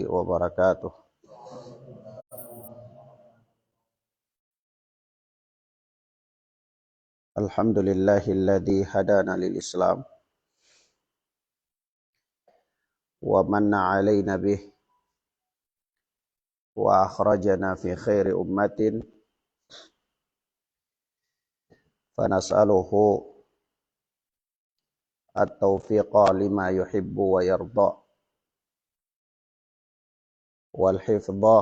wabarakatuh. Alhamdulillahilladzi hadana lil Islam wa manna 'alaina bih wa akhrajana fi khairi ummatin fa nas'aluhu at-taufiqa lima yuhibbu wa yarda wal hifdha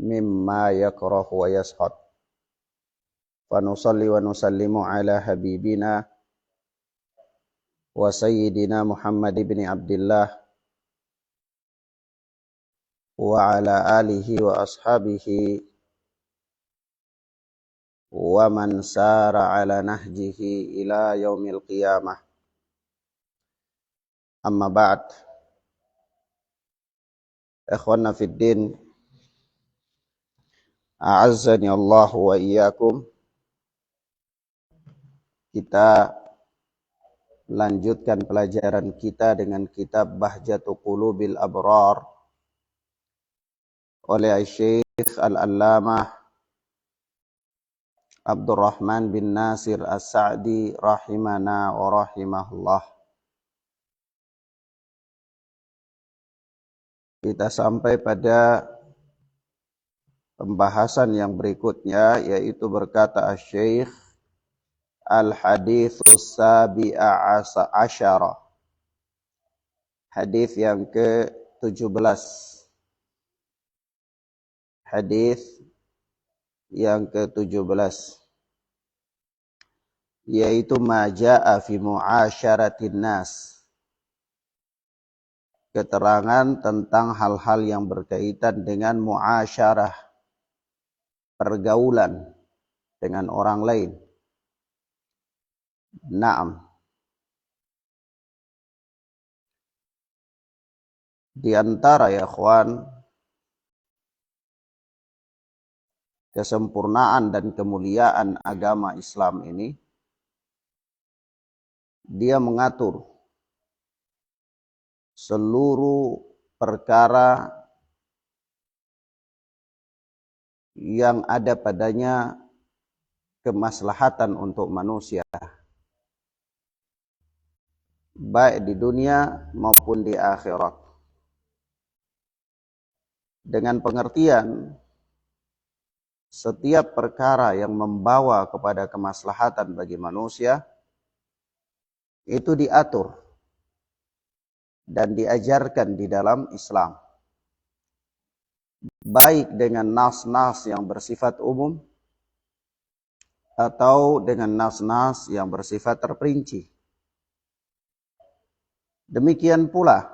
mimma yakrahu wa yaskhad. Fa nusalli wa nusallimu ala habibina wa sayyidina Muhammad ibn Abdullah wa ala alihi wa ashabihi wa man sara ala nahjihi ila yaumil qiyamah. Amma ba'd. Ikhwana fid din, a'azzani Allah wa iyyakum. Kita lanjutkan pelajaran kita dengan kitab Bahjatu Qulubil Abrar oleh Syekh Al-Allamah Abdurrahman bin Nasir As-Sa'di rahimana wa rahimahullah. Kita sampai pada pembahasan yang berikutnya, yaitu berkata Syekh Al-Haditsus Sabi'a Asyara, hadis yang ke-17. Hadis yang ke-17, yaitu ma jaa'a fi mu'asyaratin nas, keterangan tentang hal-hal yang berkaitan dengan mu'asyarah, pergaulan dengan orang lain. Naam. Di antara ya ikhwan, kesempurnaan dan kemuliaan agama Islam ini, dia mengatur seluruh perkara yang ada padanya kemaslahatan untuk manusia, baik di dunia maupun di akhirat. Dengan pengertian, setiap perkara yang membawa kepada kemaslahatan bagi manusia itu diatur dan diajarkan di dalam Islam, baik dengan nas-nas yang bersifat umum atau dengan nas-nas yang bersifat terperinci. Demikian pula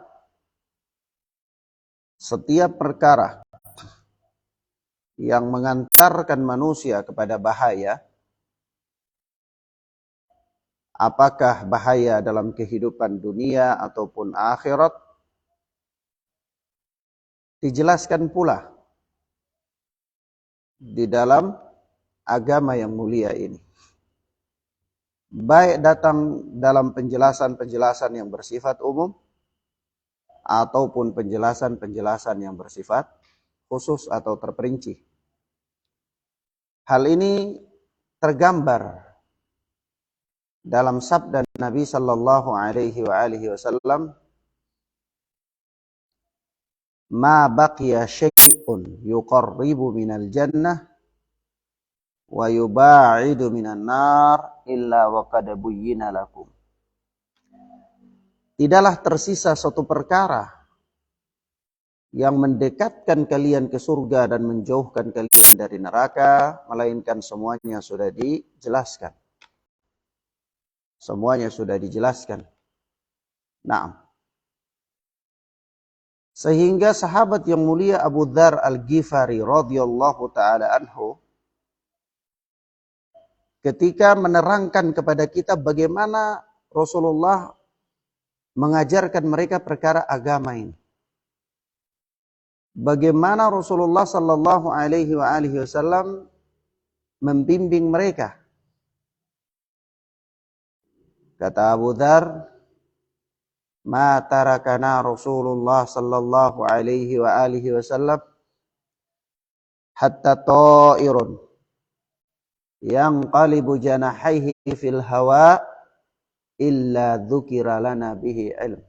setiap perkara yang mengantarkan manusia kepada bahaya, apakah bahaya dalam kehidupan dunia ataupun akhirat, dijelaskan pula di dalam agama yang mulia ini. Baik datang dalam penjelasan-penjelasan yang bersifat umum ataupun penjelasan-penjelasan yang bersifat khusus atau terperinci. Hal ini tergambar dalam sabda Nabi sallallahu alaihi wasallam, "Ma baqiya syai'un yuqarribu minal jannah wa yuba'idu minan nar illa wa qad buyyina lakum." Tidaklah tersisa suatu perkara yang mendekatkan kalian ke surga dan menjauhkan kalian dari neraka, melainkan semuanya sudah dijelaskan. Semuanya sudah dijelaskan. Naam. Sehingga sahabat yang mulia Abu Dzar Al-Ghifari radhiyallahu taala anhu, ketika menerangkan kepada kita bagaimana Rasulullah mengajarkan mereka perkara agama ini, bagaimana Rasulullah sallallahu alaihi wasallam membimbing mereka, kata Abu Dzar, ma tarakana Rasulullah sallallahu alaihi wa alihi wasallam hatta ta'irun yanqalibu janahaihi fil hawa illa dzukira lana bihi ilm.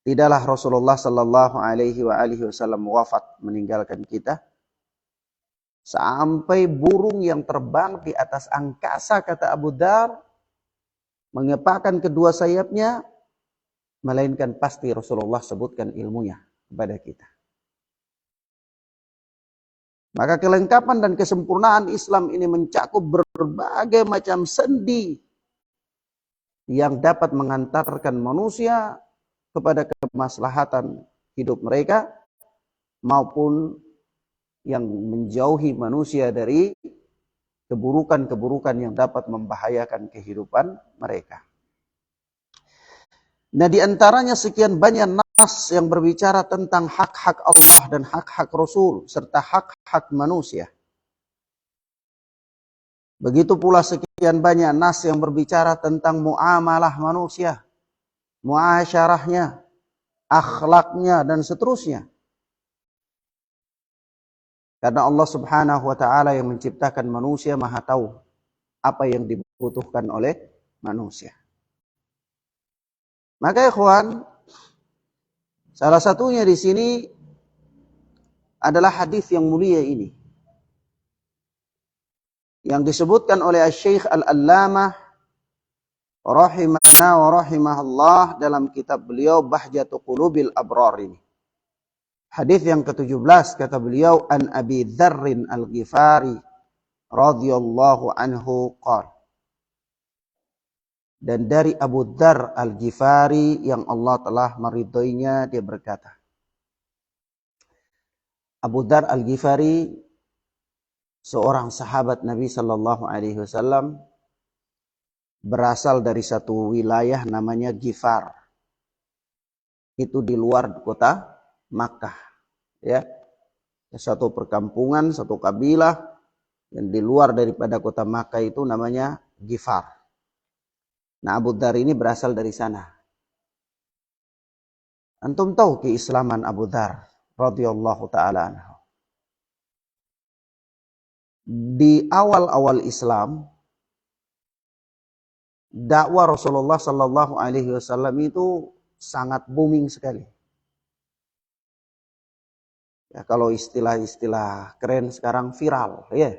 Tidaklah Rasulullah sallallahu alaihi wa alihi wasallam wafat, meninggalkan kita, sampai burung yang terbang di atas angkasa, kata Abu Dzar, mengepakkan kedua sayapnya, melainkan pasti Rasulullah sebutkan ilmunya kepada kita. Maka kelengkapan dan kesempurnaan Islam ini mencakup berbagai macam sendi yang dapat mengantarkan manusia kepada kemaslahatan hidup mereka, maupun yang menjauhi manusia dari keburukan-keburukan yang dapat membahayakan kehidupan mereka. Nah, di antaranya sekian banyak nas yang berbicara tentang hak-hak Allah dan hak-hak Rasul serta hak-hak manusia. Begitu pula sekian banyak nas yang berbicara tentang muamalah manusia, muasyarahnya, akhlaknya, dan seterusnya. Karena Allah Subhanahu wa taala yang menciptakan manusia Maha tahu apa yang dibutuhkan oleh manusia. Maka ikhwan, salah satunya di sini adalah hadis yang mulia ini, yang disebutkan oleh Syekh Al-Allamah rahimahna wa rahimahullah dalam kitab beliau Bahjatu Qulubil Abrar ini. Hadis yang ke-17, kata beliau, an Abi Dzarrin Al-Ghifari radhiyallahu anhu qala. Dan dari Abu Dzar Al-Ghifari yang Allah telah meridhoinya, dia berkata. Abu Dzar Al-Ghifari seorang sahabat Nabi sallallahu alaihi wasallam, berasal dari satu wilayah namanya Ghifar. Itu di luar kota Makkah, ya. Satu perkampungan, satu kabilah yang di luar daripada kota Makkah itu namanya Ghifar. Nah, Abu Dzar ini berasal dari sana. Antum tahu keislaman Abu Dzar radhiyallahu taala anhu. Di awal-awal Islam, dakwah Rasulullah sallallahu alaihi wasallam itu sangat booming sekali. Ya, kalau istilah-istilah keren sekarang viral, ya.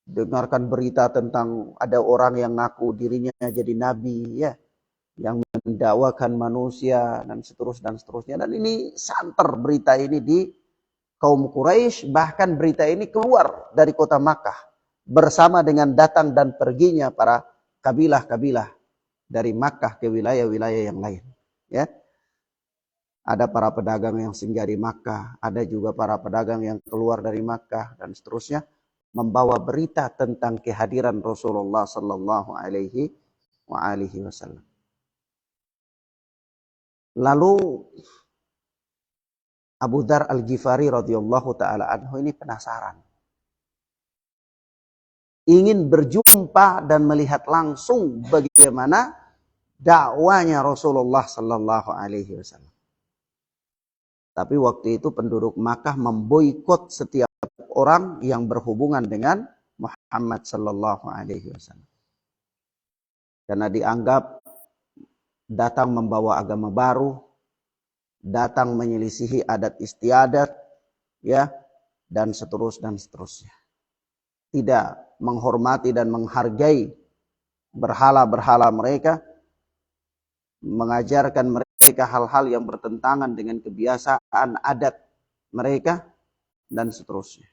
Dengarkan berita tentang ada orang yang ngaku dirinya jadi nabi, ya, yang mendakwakan manusia dan seterusnya. Dan ini santer berita ini di kaum Quraisy, bahkan berita ini keluar dari kota Makkah bersama dengan datang dan perginya para kabilah-kabilah dari Makkah ke wilayah-wilayah yang lain, ya. Ada para pedagang yang singgah di Makkah, ada juga para pedagang yang keluar dari Makkah dan seterusnya, membawa berita tentang kehadiran Rasulullah sallallahu alaihi wasallam. Lalu Abu Dzar Al-Ghifari radhiyallahu taala anhu ini penasaran, ingin berjumpa dan melihat langsung bagaimana dakwanya Rasulullah sallallahu alaihi wasallam. Tapi waktu itu penduduk Makkah memboikot setiap orang yang berhubungan dengan Muhammad sallallahu alaihi wasallam. Karena dianggap datang membawa agama baru, datang menyelisihi adat istiadat, ya, dan seterusnya. Tidak menghormati dan menghargai berhala-berhala mereka, mengajarkan mereka hal-hal yang bertentangan dengan kebiasaan adat mereka, dan seterusnya.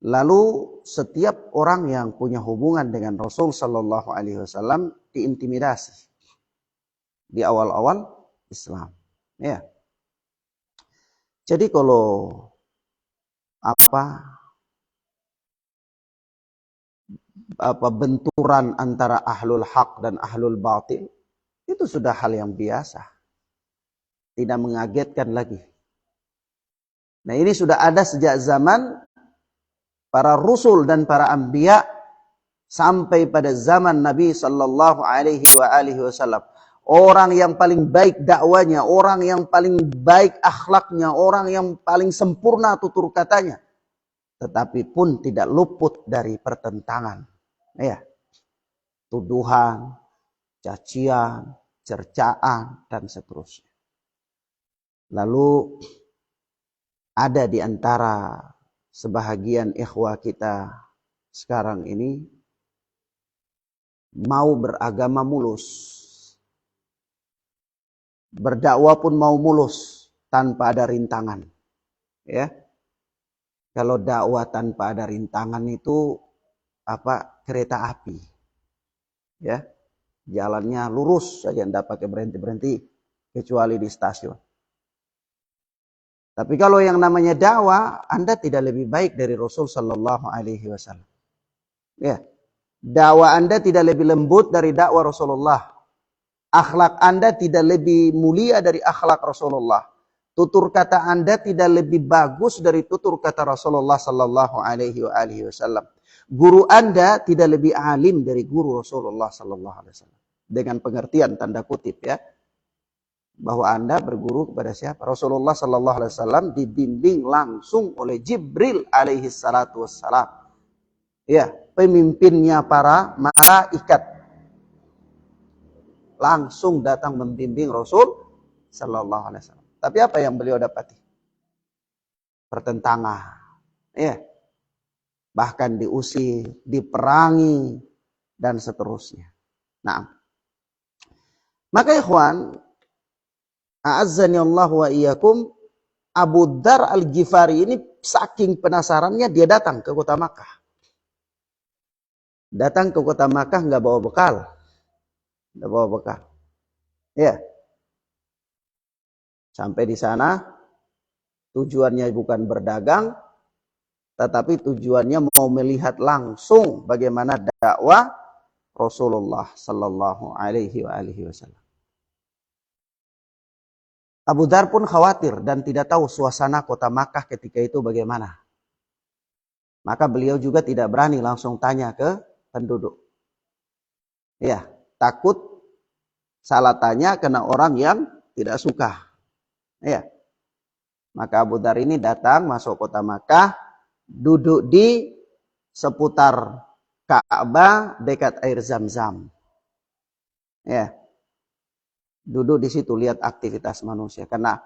Lalu setiap orang yang punya hubungan dengan Rasul sallallahu alaihi wasallam diintimidasi di awal-awal Islam, ya. Jadi kalau benturan antara ahlul haq dan ahlul batil itu sudah hal yang biasa, tidak mengagetkan lagi. Nah, ini sudah ada sejak zaman para rasul dan para anbiya sampai pada zaman Nabi sallallahu alaihi wasallam. Orang yang paling baik dakwanya, orang yang paling baik akhlaknya, orang yang paling sempurna tutur katanya. Tetapi pun tidak luput dari pertentangan. Ya. Tuduhan, cacian, cercaan, dan seterusnya. Lalu ada di antara sebahagian ikhwah kita sekarang ini mau beragama mulus. Berdakwah pun mau mulus tanpa ada rintangan. Ya. Kalau dakwah tanpa ada rintangan itu kereta api. Ya. Jalannya lurus saja, tidak pakai berhenti-berhenti kecuali di stasiun. Tapi kalau yang namanya dakwah, Anda tidak lebih baik dari Rasul sallallahu alaihi wasallam. Ya. Dakwah Anda tidak lebih lembut dari dakwah Rasulullah. Akhlak Anda tidak lebih mulia dari akhlak Rasulullah. Tutur kata Anda tidak lebih bagus dari tutur kata Rasulullah sallallahu alaihi wasallam. Guru Anda tidak lebih alim dari guru Rasulullah sallallahu alaihi wasallam. Dengan pengertian tanda kutip ya. Bahwa Anda berguru kepada siapa? Rasulullah sallallahu alaihi wasallam dibimbing langsung oleh Jibril alaihi salatu wassalam. Ya, pemimpinnya para malaikat. Langsung datang membimbing Rasul sallallahu alaihi wasallam. Tapi apa yang beliau dapati? Pertentangan. Ya. Bahkan diusir, diperangi dan seterusnya. Nah. Maka ikhwan, a'azzani Allah wa iyyakum, Abu Dzar Al-Ghifari ini saking penasarannya dia datang ke kota Makkah. Datang ke kota Makkah enggak bawa bekal. Tidak bawa bekal. Ya. Sampai di sana tujuannya bukan berdagang, tetapi tujuannya mau melihat langsung bagaimana dakwah Rasulullah sallallahu alaihi wasallam. Abu Dzar pun khawatir dan tidak tahu suasana kota Makkah ketika itu bagaimana. Maka beliau juga tidak berani langsung tanya ke penduduk. Ya. Takut salah tanya kena orang yang tidak suka. Ya. Maka Abu Dzar ini datang masuk kota Makkah, duduk di seputar Ka'bah dekat air Zam-Zam. Ya. Duduk di situ lihat aktivitas manusia karena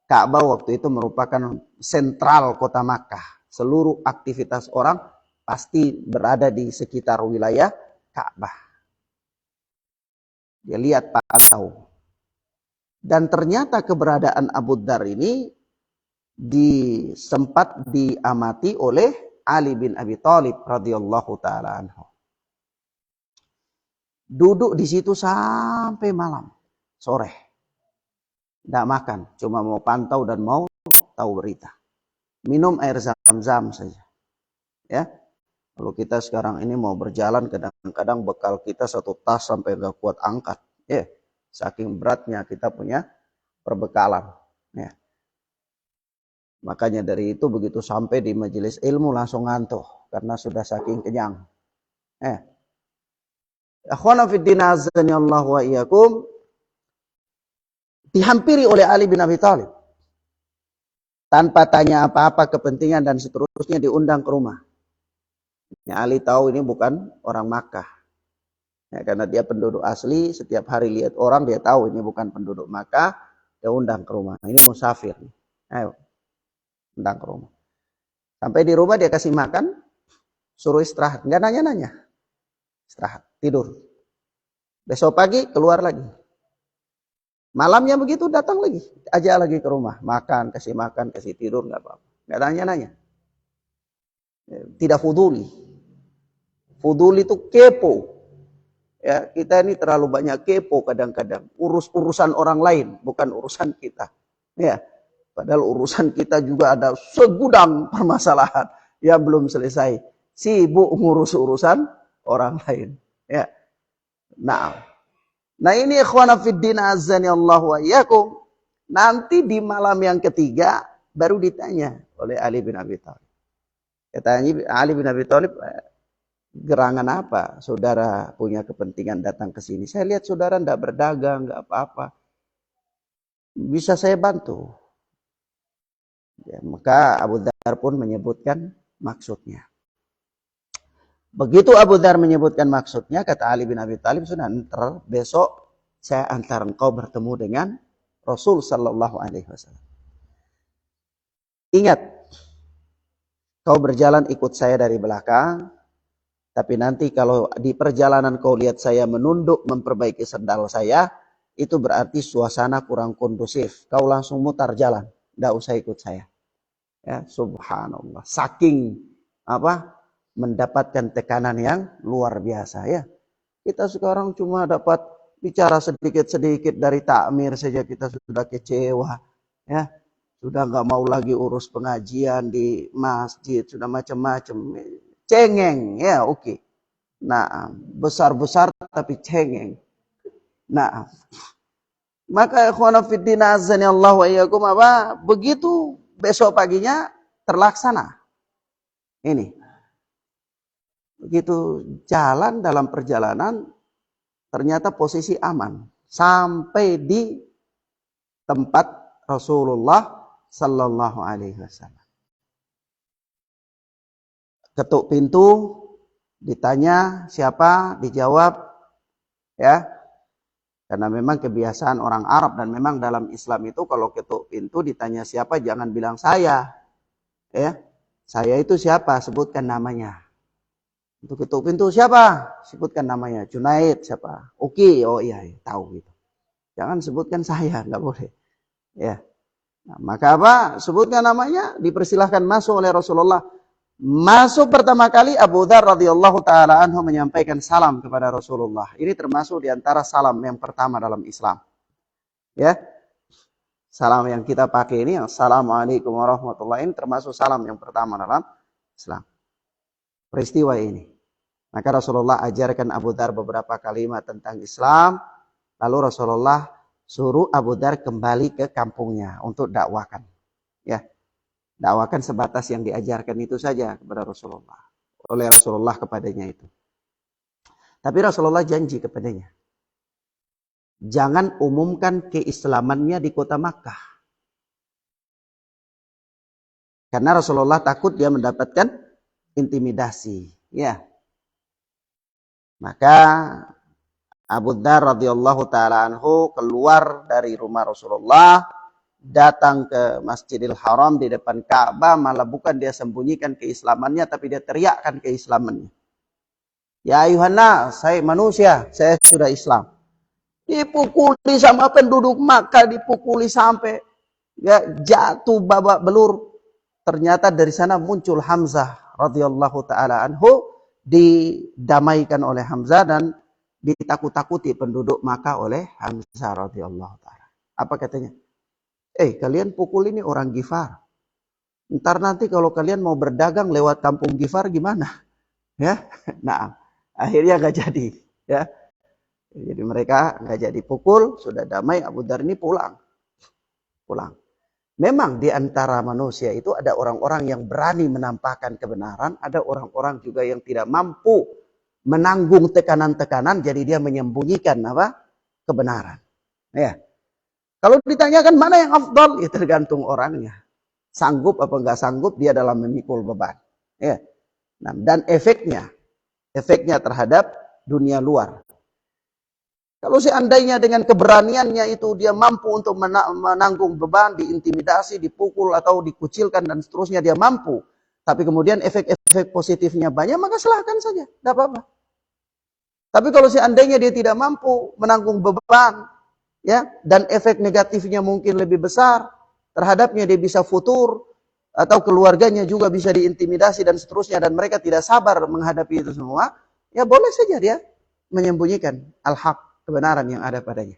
Ka'bah waktu itu merupakan sentral kota Makkah. Seluruh aktivitas orang pasti berada di sekitar wilayah Ka'bah. Dia lihat pantau. Dan ternyata keberadaan Abu Dzar ini sempat diamati oleh Ali bin Abi Thalib radhiyallahu taala anhu. Duduk di situ sampai malam, sore. Tidak makan, cuma mau pantau dan mau tahu berita. Minum air Zam-Zam saja. Ya. Kalau kita sekarang ini mau berjalan, kadang-kadang bekal kita satu tas sampai nggak kuat angkat. Ya, saking beratnya kita punya perbekalan. Ya. Makanya dari itu begitu sampai di majelis ilmu langsung ngantuk karena sudah saking kenyang. Akhwana fiddin azani Allah wa iyyakum, dihampiri oleh Ali bin Abi Thalib. Tanpa tanya apa-apa kepentingan dan seterusnya diundang ke rumah. Ya, Ali tahu ini bukan orang Makkah. Ya, karena dia penduduk asli, setiap hari lihat orang dia tahu ini bukan penduduk Makkah, dia undang ke rumah. Ini musafir. Ayo, undang ke rumah. Sampai di rumah dia kasih makan, suruh istirahat. Enggak nanya-nanya. Istirahat, tidur. Besok pagi keluar lagi. Malamnya begitu datang lagi. Ajak lagi ke rumah. Makan, kasih tidur, enggak apa-apa. Enggak nanya-nanya. Tidak fuduli. Fuduli itu kepo. Ya, kita ini terlalu banyak kepo kadang-kadang. Urusan orang lain, bukan urusan kita. Ya, padahal urusan kita juga ada segudang permasalahan yang belum selesai. Sibuk ngurus urusan orang lain. Ya. Nah ini ikhwana fiddin azani Allah wa iyyakum. Nanti di malam yang ketiga baru ditanya oleh Ali bin Abi Thalib. Katanya Ali bin Abi Thalib, Gerangan apa? Saudara punya kepentingan datang ke sini. Saya lihat saudara tidak berdagang, nggak apa-apa. Bisa saya bantu. Ya, maka Abu Dzar pun menyebutkan maksudnya. Begitu Abu Dzar menyebutkan maksudnya, kata Ali bin Abi Thalib, sudah ntar besok saya antar engkau bertemu dengan Rasul Sallallahu Alaihi Wasallam. Ingat, kau berjalan ikut saya dari belakang, tapi nanti kalau di perjalanan kau lihat saya menunduk memperbaiki sendal saya, itu berarti suasana kurang kondusif. Kau langsung mutar jalan, tidak usah ikut saya. Ya, subhanallah. Saking mendapatkan tekanan yang luar biasa ya. Kita sekarang cuma dapat bicara sedikit-sedikit dari takmir saja kita sudah kecewa ya. Sudah nggak mau lagi urus pengajian di masjid, sudah macam-macam. Cengeng ya, oke. Nah, besar-besar tapi cengeng. Nah, maka ikhwana fiddin azani Allah wa iyyakum begitu besok paginya terlaksana. Ini. Begitu jalan dalam perjalanan ternyata posisi aman sampai di tempat Rasulullah Sallallahu Alaihi Wasallam. Ketuk pintu, ditanya siapa, dijawab ya. Karena memang kebiasaan orang Arab dan memang dalam Islam itu kalau ketuk pintu ditanya siapa jangan bilang saya. Ya. Saya itu siapa? Sebutkan namanya. Untuk ketuk pintu siapa? Sebutkan namanya. Junaid siapa? Oke, oh iya, tahu gitu. Jangan sebutkan saya, nggak boleh. Ya. Nah, maka sebutkan namanya, dipersilahkan masuk oleh Rasulullah. Masuk pertama kali Abu Dzar radhiyallahu taala anhu menyampaikan salam kepada Rasulullah. Ini termasuk di antara salam yang pertama dalam Islam. Ya. Salam yang kita pakai ini, Assalamualaikum warahmatullahi, ini termasuk salam yang pertama dalam Islam. Peristiwa ini. Maka Rasulullah ajarkan Abu Dzar beberapa kalimat tentang Islam. Lalu Rasulullah suruh Abu Dzar kembali ke kampungnya untuk dakwakan. Ya. Dakwakan sebatas yang diajarkan itu saja kepada Rasulullah. Oleh Rasulullah kepadanya itu. Tapi Rasulullah janji kepadanya. Jangan umumkan keislamannya di kota Makkah. Karena Rasulullah takut dia mendapatkan intimidasi. Ya. Maka Abu Dzar radhiyallahu taala anhu keluar dari rumah Rasulullah, datang ke Masjidil Haram di depan Ka'bah, malah bukan dia sembunyikan keislamannya tapi dia teriakkan keislamannya. Ya ayuhanna, saya manusia, saya sudah Islam. Dipukuli sama penduduk Makkah, dipukuli sampai ya jatuh babak belur. Ternyata dari sana muncul Hamzah radhiyallahu taala anhu, didamaikan oleh Hamzah dan ditakut-takuti penduduk Makkah oleh Hamzah radhiyallahu taala. Apa katanya? Kalian pukul ini orang Ghifar. Ntar nanti kalau kalian mau berdagang lewat kampung Ghifar gimana? Ya, nah akhirnya nggak jadi. Ya, jadi mereka nggak jadi pukul, sudah damai. Abu Dzar ini pulang. Memang di antara manusia itu ada orang-orang yang berani menampakkan kebenaran, ada orang-orang juga yang tidak mampu menanggung tekanan-tekanan, jadi dia menyembunyikan kebenaran. Ya. Kalau ditanyakan mana yang afdal, ya tergantung orangnya. Sanggup apa enggak sanggup dia dalam memikul beban. Ya. Nah, dan efeknya terhadap dunia luar. Kalau seandainya dengan keberaniannya itu dia mampu untuk menanggung beban, diintimidasi, dipukul atau dikucilkan dan seterusnya dia mampu. Tapi kemudian efek-efek positifnya banyak, maka silahkan saja, tidak apa-apa. Tapi kalau seandainya dia tidak mampu menanggung beban, ya, dan efek negatifnya mungkin lebih besar, terhadapnya dia bisa futur, atau keluarganya juga bisa diintimidasi dan seterusnya, dan mereka tidak sabar menghadapi itu semua, ya boleh saja dia menyembunyikan al-haq, kebenaran yang ada padanya.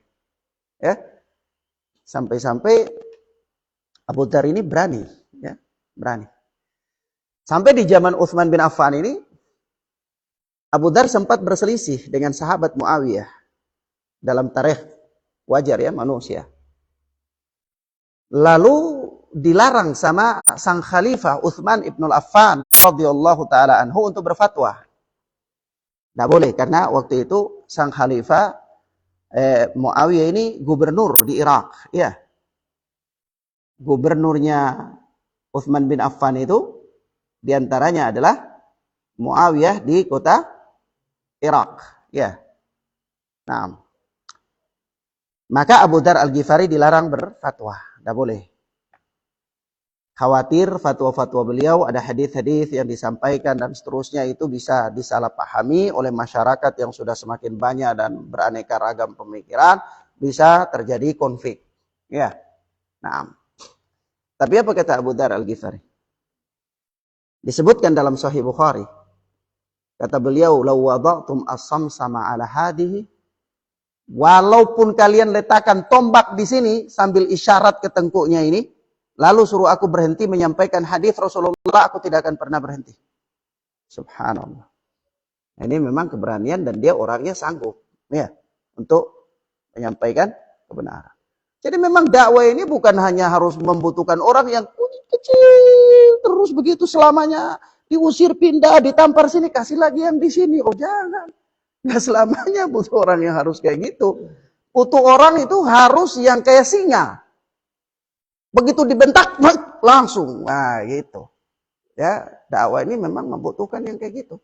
Ya. Sampai-sampai Abu Dzar ini berani, ya, berani. Sampai di zaman Utsman bin Affan ini Abu Dzar sempat berselisih dengan sahabat Muawiyah. Dalam tarikh wajar ya manusia. Lalu dilarang sama sang khalifah Utsman ibn Affan radhiyallahu taala anhu untuk berfatwa. Tidak boleh, karena waktu itu sang khalifah Muawiyah ini gubernur di Irak. Ya, gubernurnya Utsman bin Affan itu diantaranya adalah Muawiyah di kota Irak. Ya, nah, maka Abu Dzar Al-Ghifari dilarang berfatwa, tidak boleh. Khawatir fatwa-fatwa beliau, ada hadis-hadis yang disampaikan dan seterusnya itu bisa disalahpahami oleh masyarakat yang sudah semakin banyak dan beraneka ragam pemikiran, bisa terjadi konflik. Ya, nah. Tapi apa kata Abu Dzar Al-Ghifari? Disebutkan dalam Sahih Bukhari. Kata beliau, "Law wada'tum as-samsama 'ala hadhihi", walaupun kalian letakkan tombak di sini sambil isyarat ke tengkuknya ini, lalu suruh aku berhenti menyampaikan hadis Rasulullah, aku tidak akan pernah berhenti. Subhanallah. Ini memang keberanian dan dia orangnya sanggup ya untuk menyampaikan kebenaran. Jadi memang dakwah ini bukan hanya harus membutuhkan orang yang kecil terus begitu selamanya, diusir pindah, ditampar sini, kasih lagi yang di sini. Oh jangan. Nggak selamanya butuh orang yang harus kayak gitu. Butuh orang itu harus yang kayak singa. Begitu dibentak langsung. Nah, gitu. Ya, dakwah ini memang membutuhkan yang kayak gitu.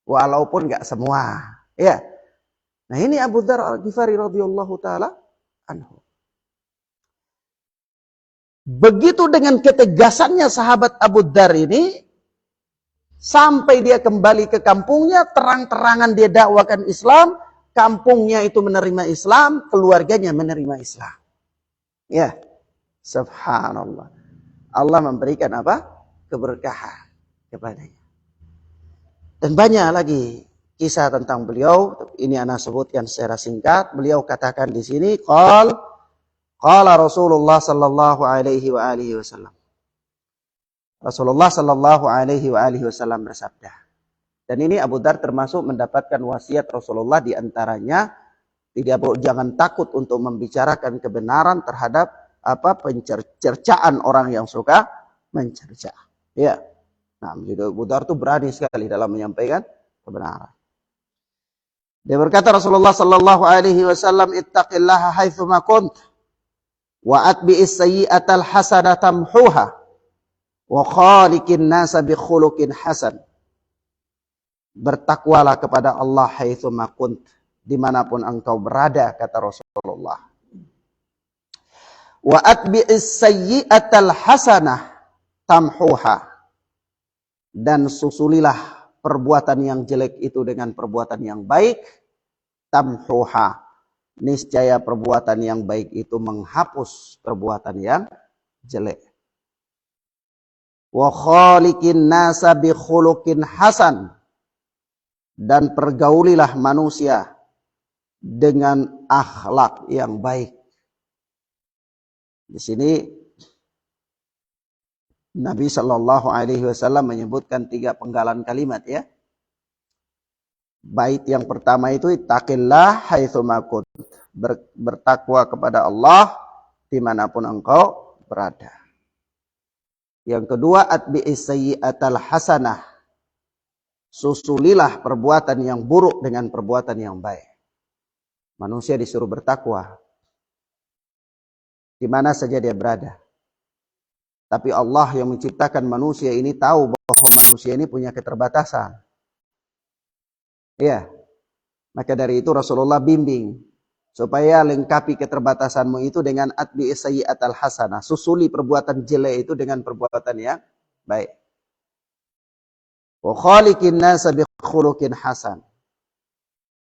Walaupun nggak semua. Ya. Nah, ini Abu Dzar Al-Ghifari radhiyallahu taala anhu. Begitu dengan ketegasannya sahabat Abu Dzar ini, sampai dia kembali ke kampungnya, terang-terangan dia dakwakan Islam, kampungnya itu menerima Islam, keluarganya menerima Islam. Ya, subhanallah. Allah memberikan apa? Keberkahan kepadanya. Dan banyak lagi kisah tentang beliau. Ini anak sebutkan secara singkat. Beliau katakan di sini, qala Rasulullah sallallahu alaihi wa alihi wasallam. Rasulullah sallallahu alaihi wa alihi wasallam bersabda. Dan ini Abu Dzar termasuk mendapatkan wasiat Rasulullah, di antaranya jangan takut untuk membicarakan kebenaran terhadap pencercaan orang yang suka mencerca. Ya. Nah, jadi Abu Dzar itu berani sekali dalam menyampaikan kebenaran. Dia berkata Rasulullah sallallahu alaihi wasallam, "Ittaqillaha haitsu ma kunt wa atbi'is sayyi'atal hasanata tamhuha wa khaliqin nasa bi khuluqin hasan." Bertakwalah kepada Allah haitsu ma kunt, dimanapun engkau berada, kata Rasulullah. Wa atbi'is sayyi'atal hasanah tamhuha, dan susulilah perbuatan yang jelek itu dengan perbuatan yang baik. Tamhuha, niscaya perbuatan yang baik itu menghapus perbuatan yang jelek. Wa khaliqin nasa bi khuluqin hasan, dan pergaulilah manusia dengan akhlak yang baik. Di sini Nabi Shallallahu Alaihi Wasallam menyebutkan 3 penggalan kalimat ya. Bait yang pertama itu ittaqillah haitsu ma kunt, bertakwa kepada Allah dimanapun engkau berada. Yang kedua atbi'is sayyi'atal hasanah, susulilah perbuatan yang buruk dengan perbuatan yang baik. Manusia disuruh bertakwa di mana saja dia berada. Tapi Allah yang menciptakan manusia ini tahu bahwa manusia ini punya keterbatasan. Ya, maka dari itu Rasulullah bimbing supaya lengkapi keterbatasanmu itu dengan atbi'is sayyi'atal hasanah, susuli perbuatan jelek itu dengan perbuatan yang baik. Wa khaliqin nasa bi khuluqin hasan.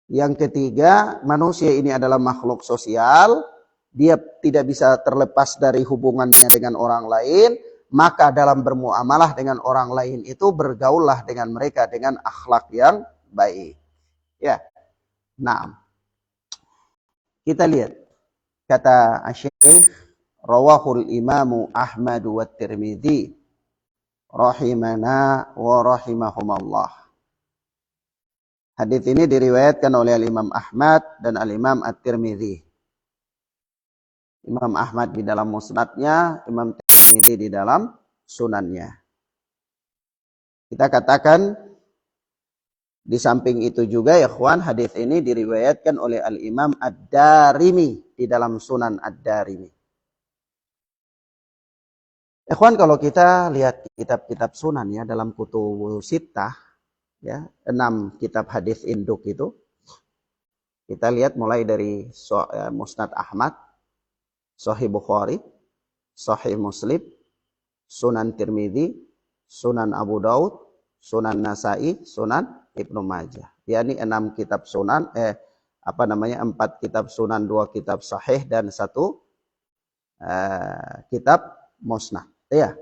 Yang ketiga, manusia ini adalah makhluk sosial. Dia tidak bisa terlepas dari hubungannya dengan orang lain, maka dalam bermuamalah dengan orang lain itu bergaullah dengan mereka dengan akhlak yang baik. Ya. Nah, kita lihat kata Syekh, rawahul Imamu Ahmad wa Tirmidzi rahimana wa rahimahumallah. Hadis ini diriwayatkan oleh Imam Ahmad dan Al-Imam At-Tirmidzi. Imam Ahmad di dalam musnadnya, Imam Tirmidzi di dalam sunannya. Kita katakan Di samping itu juga ya ikhwan, hadis ini diriwayatkan oleh Al-Imam Ad-Darimi di dalam Sunan Ad-Darimi. Ikhwan, kalau kita lihat kitab-kitab sunan ya dalam Kutubus Sittah ya, 6 kitab hadis induk itu. Kita lihat mulai dari Musnad Ahmad, Sahih Bukhari, Sahih Muslim, Sunan Tirmidzi, Sunan Abu Daud, Sunan Nasai, Sunan Ibnu Majah. Yakni 6 kitab sunan, 4 kitab sunan, 2 kitab sahih dan 1 kitab musnad. Ya.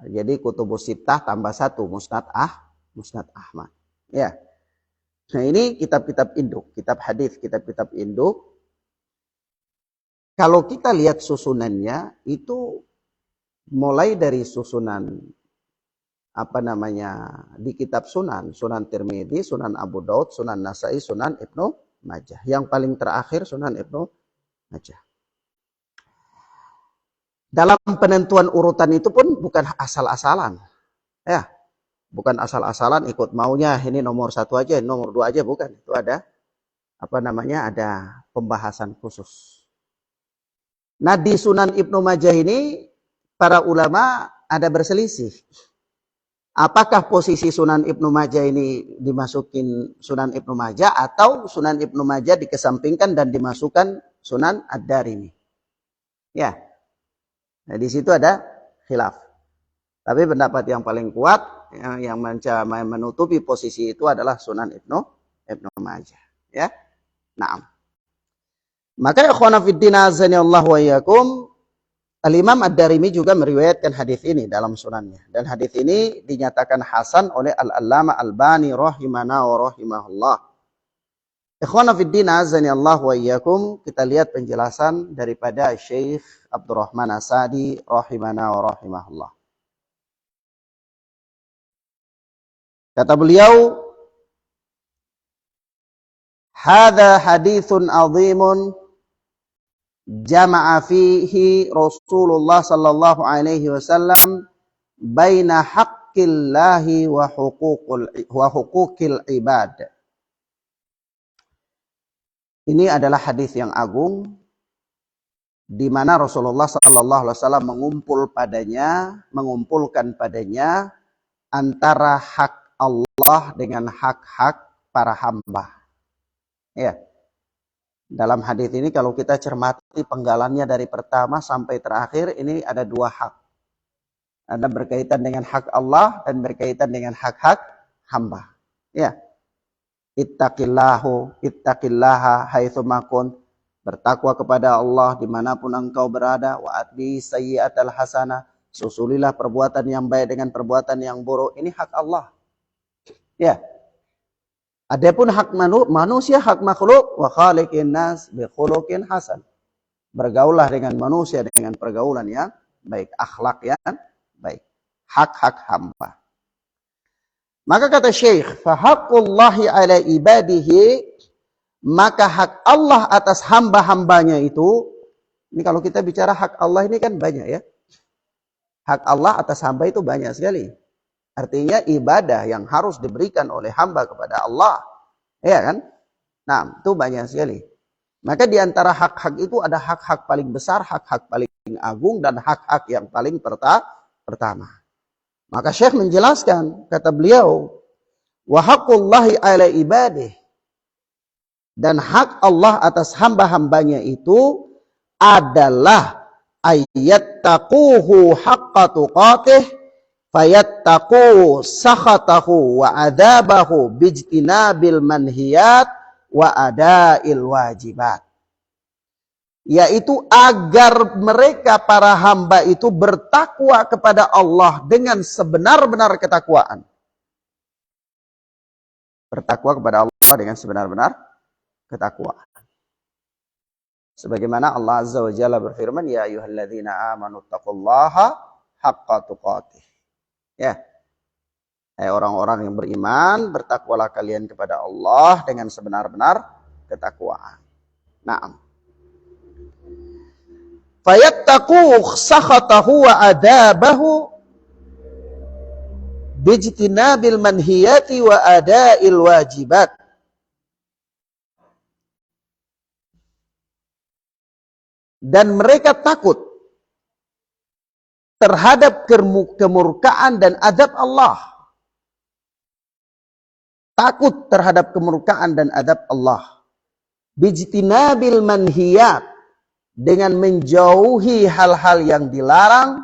Jadi Kutubus Sittah tambah 1 Musnad Ahmad. Ya. Nah, ini kitab-kitab induk, kitab hadis, kitab-kitab induk. Kalau kita lihat susunannya itu mulai dari susunan di kitab Sunan Tirmidzi, Sunan Abu Daud, Sunan Nasai, Sunan Ibnu Majah. Yang paling terakhir Sunan Ibnu Majah. Dalam penentuan urutan itu pun bukan asal-asalan. Ya. Bukan asal-asalan ikut maunya ini nomor 1 aja, nomor 2 aja, bukan. Itu ada ada pembahasan khusus. Nah, di Sunan Ibnu Majah ini para ulama ada berselisih. Apakah posisi Sunan Ibnu Majah ini dimasukin Sunan Ibnu Majah atau Sunan Ibnu Majah dikesampingkan dan dimasukkan Sunan Ad-Darimi? Ya. Nah, di situ ada khilaf. Tapi pendapat yang paling kuat yang menutupi posisi itu adalah Sunan Ibnu Majah, ya. Naam. Maka ikhwana fiddin azanillahu wa iyyakum, Al-Imam Ad-Darimi juga meriwayatkan hadis ini dalam sunannya. Dan hadis ini dinyatakan hasan oleh Al-Allamah Albani rahimana wa rahimahullah. Ikhwana fiddin azanillahu wa iyyakum, kita lihat penjelasan daripada Syekh Abdurrahman As-Sa'di rahimana wa rahimahullah. Kata beliau, "Hadza haditsun 'azimun jama'a fihi Rasulullah sallallahu alaihi wasallam baina haqqillahi wa huquqil ibad." Ini adalah hadis yang agung di mana Rasulullah sallallahu alaihi wasallam mengumpulkan padanya antara hak Allah dengan hak-hak para hamba. Ya. Dalam hadis ini kalau kita cermati penggalannya dari pertama sampai terakhir, ini ada 2 hak. Ada berkaitan dengan hak Allah dan berkaitan dengan hak-hak hamba. Ya. Ittaqillaha haitsu makun. Bertakwa kepada Allah dimanapun engkau berada. Wa atbi sayyi'atal hasanah. Susulilah perbuatan yang baik dengan perbuatan yang buruk. Ini hak Allah. Ya. Adapun hak manusia, hak makhluk, wa khaliqin nas bi khuluqin hasan. Bergaulah dengan manusia dengan pergaulan yang baik, akhlak yang baik. Hak-hak hamba. Maka kata Syekh, fa haqqullahi ala ibadihi, maka hak Allah atas hamba-hambanya itu, ini kalau kita bicara hak Allah ini kan banyak ya. Hak Allah atas hamba itu banyak sekali. Artinya ibadah yang harus diberikan oleh hamba kepada Allah. Ya kan? Nah, itu banyak sekali. Maka di antara hak-hak itu ada hak-hak paling besar, hak-hak paling agung, dan hak-hak yang paling pertama. Maka Syekh menjelaskan, kata beliau, wa haqqullahi ala ibadih. Dan hak Allah atas hamba-hambanya itu adalah ayyattaquhu haqqa tuqatih, fayattaqu sakhatahu wa adabahu bijtinabil manhiyat wa adail wajibat. Yaitu agar mereka para hamba itu bertakwa kepada Allah dengan sebenar-benar ketakwaan. Bertakwa kepada Allah dengan sebenar-benar ketakwaan. Sebagaimana Allah Azza wa Jalla berfirman, ya ayyuhalladzina amanu taqullaha haqqa tuqatih. Ya, hai orang-orang yang beriman, bertakwalah kalian kepada Allah dengan sebenar-benar ketakwaan. Naam. Fayattaqu sakhatahu wa adabahu bijtinabil manhiyati wa ada'il wajibat. Dan mereka takut terhadap kemurkaan dan adab Allah. Takut terhadap kemurkaan dan adab Allah. Bijtinabil manhiyat, dengan menjauhi hal-hal yang dilarang,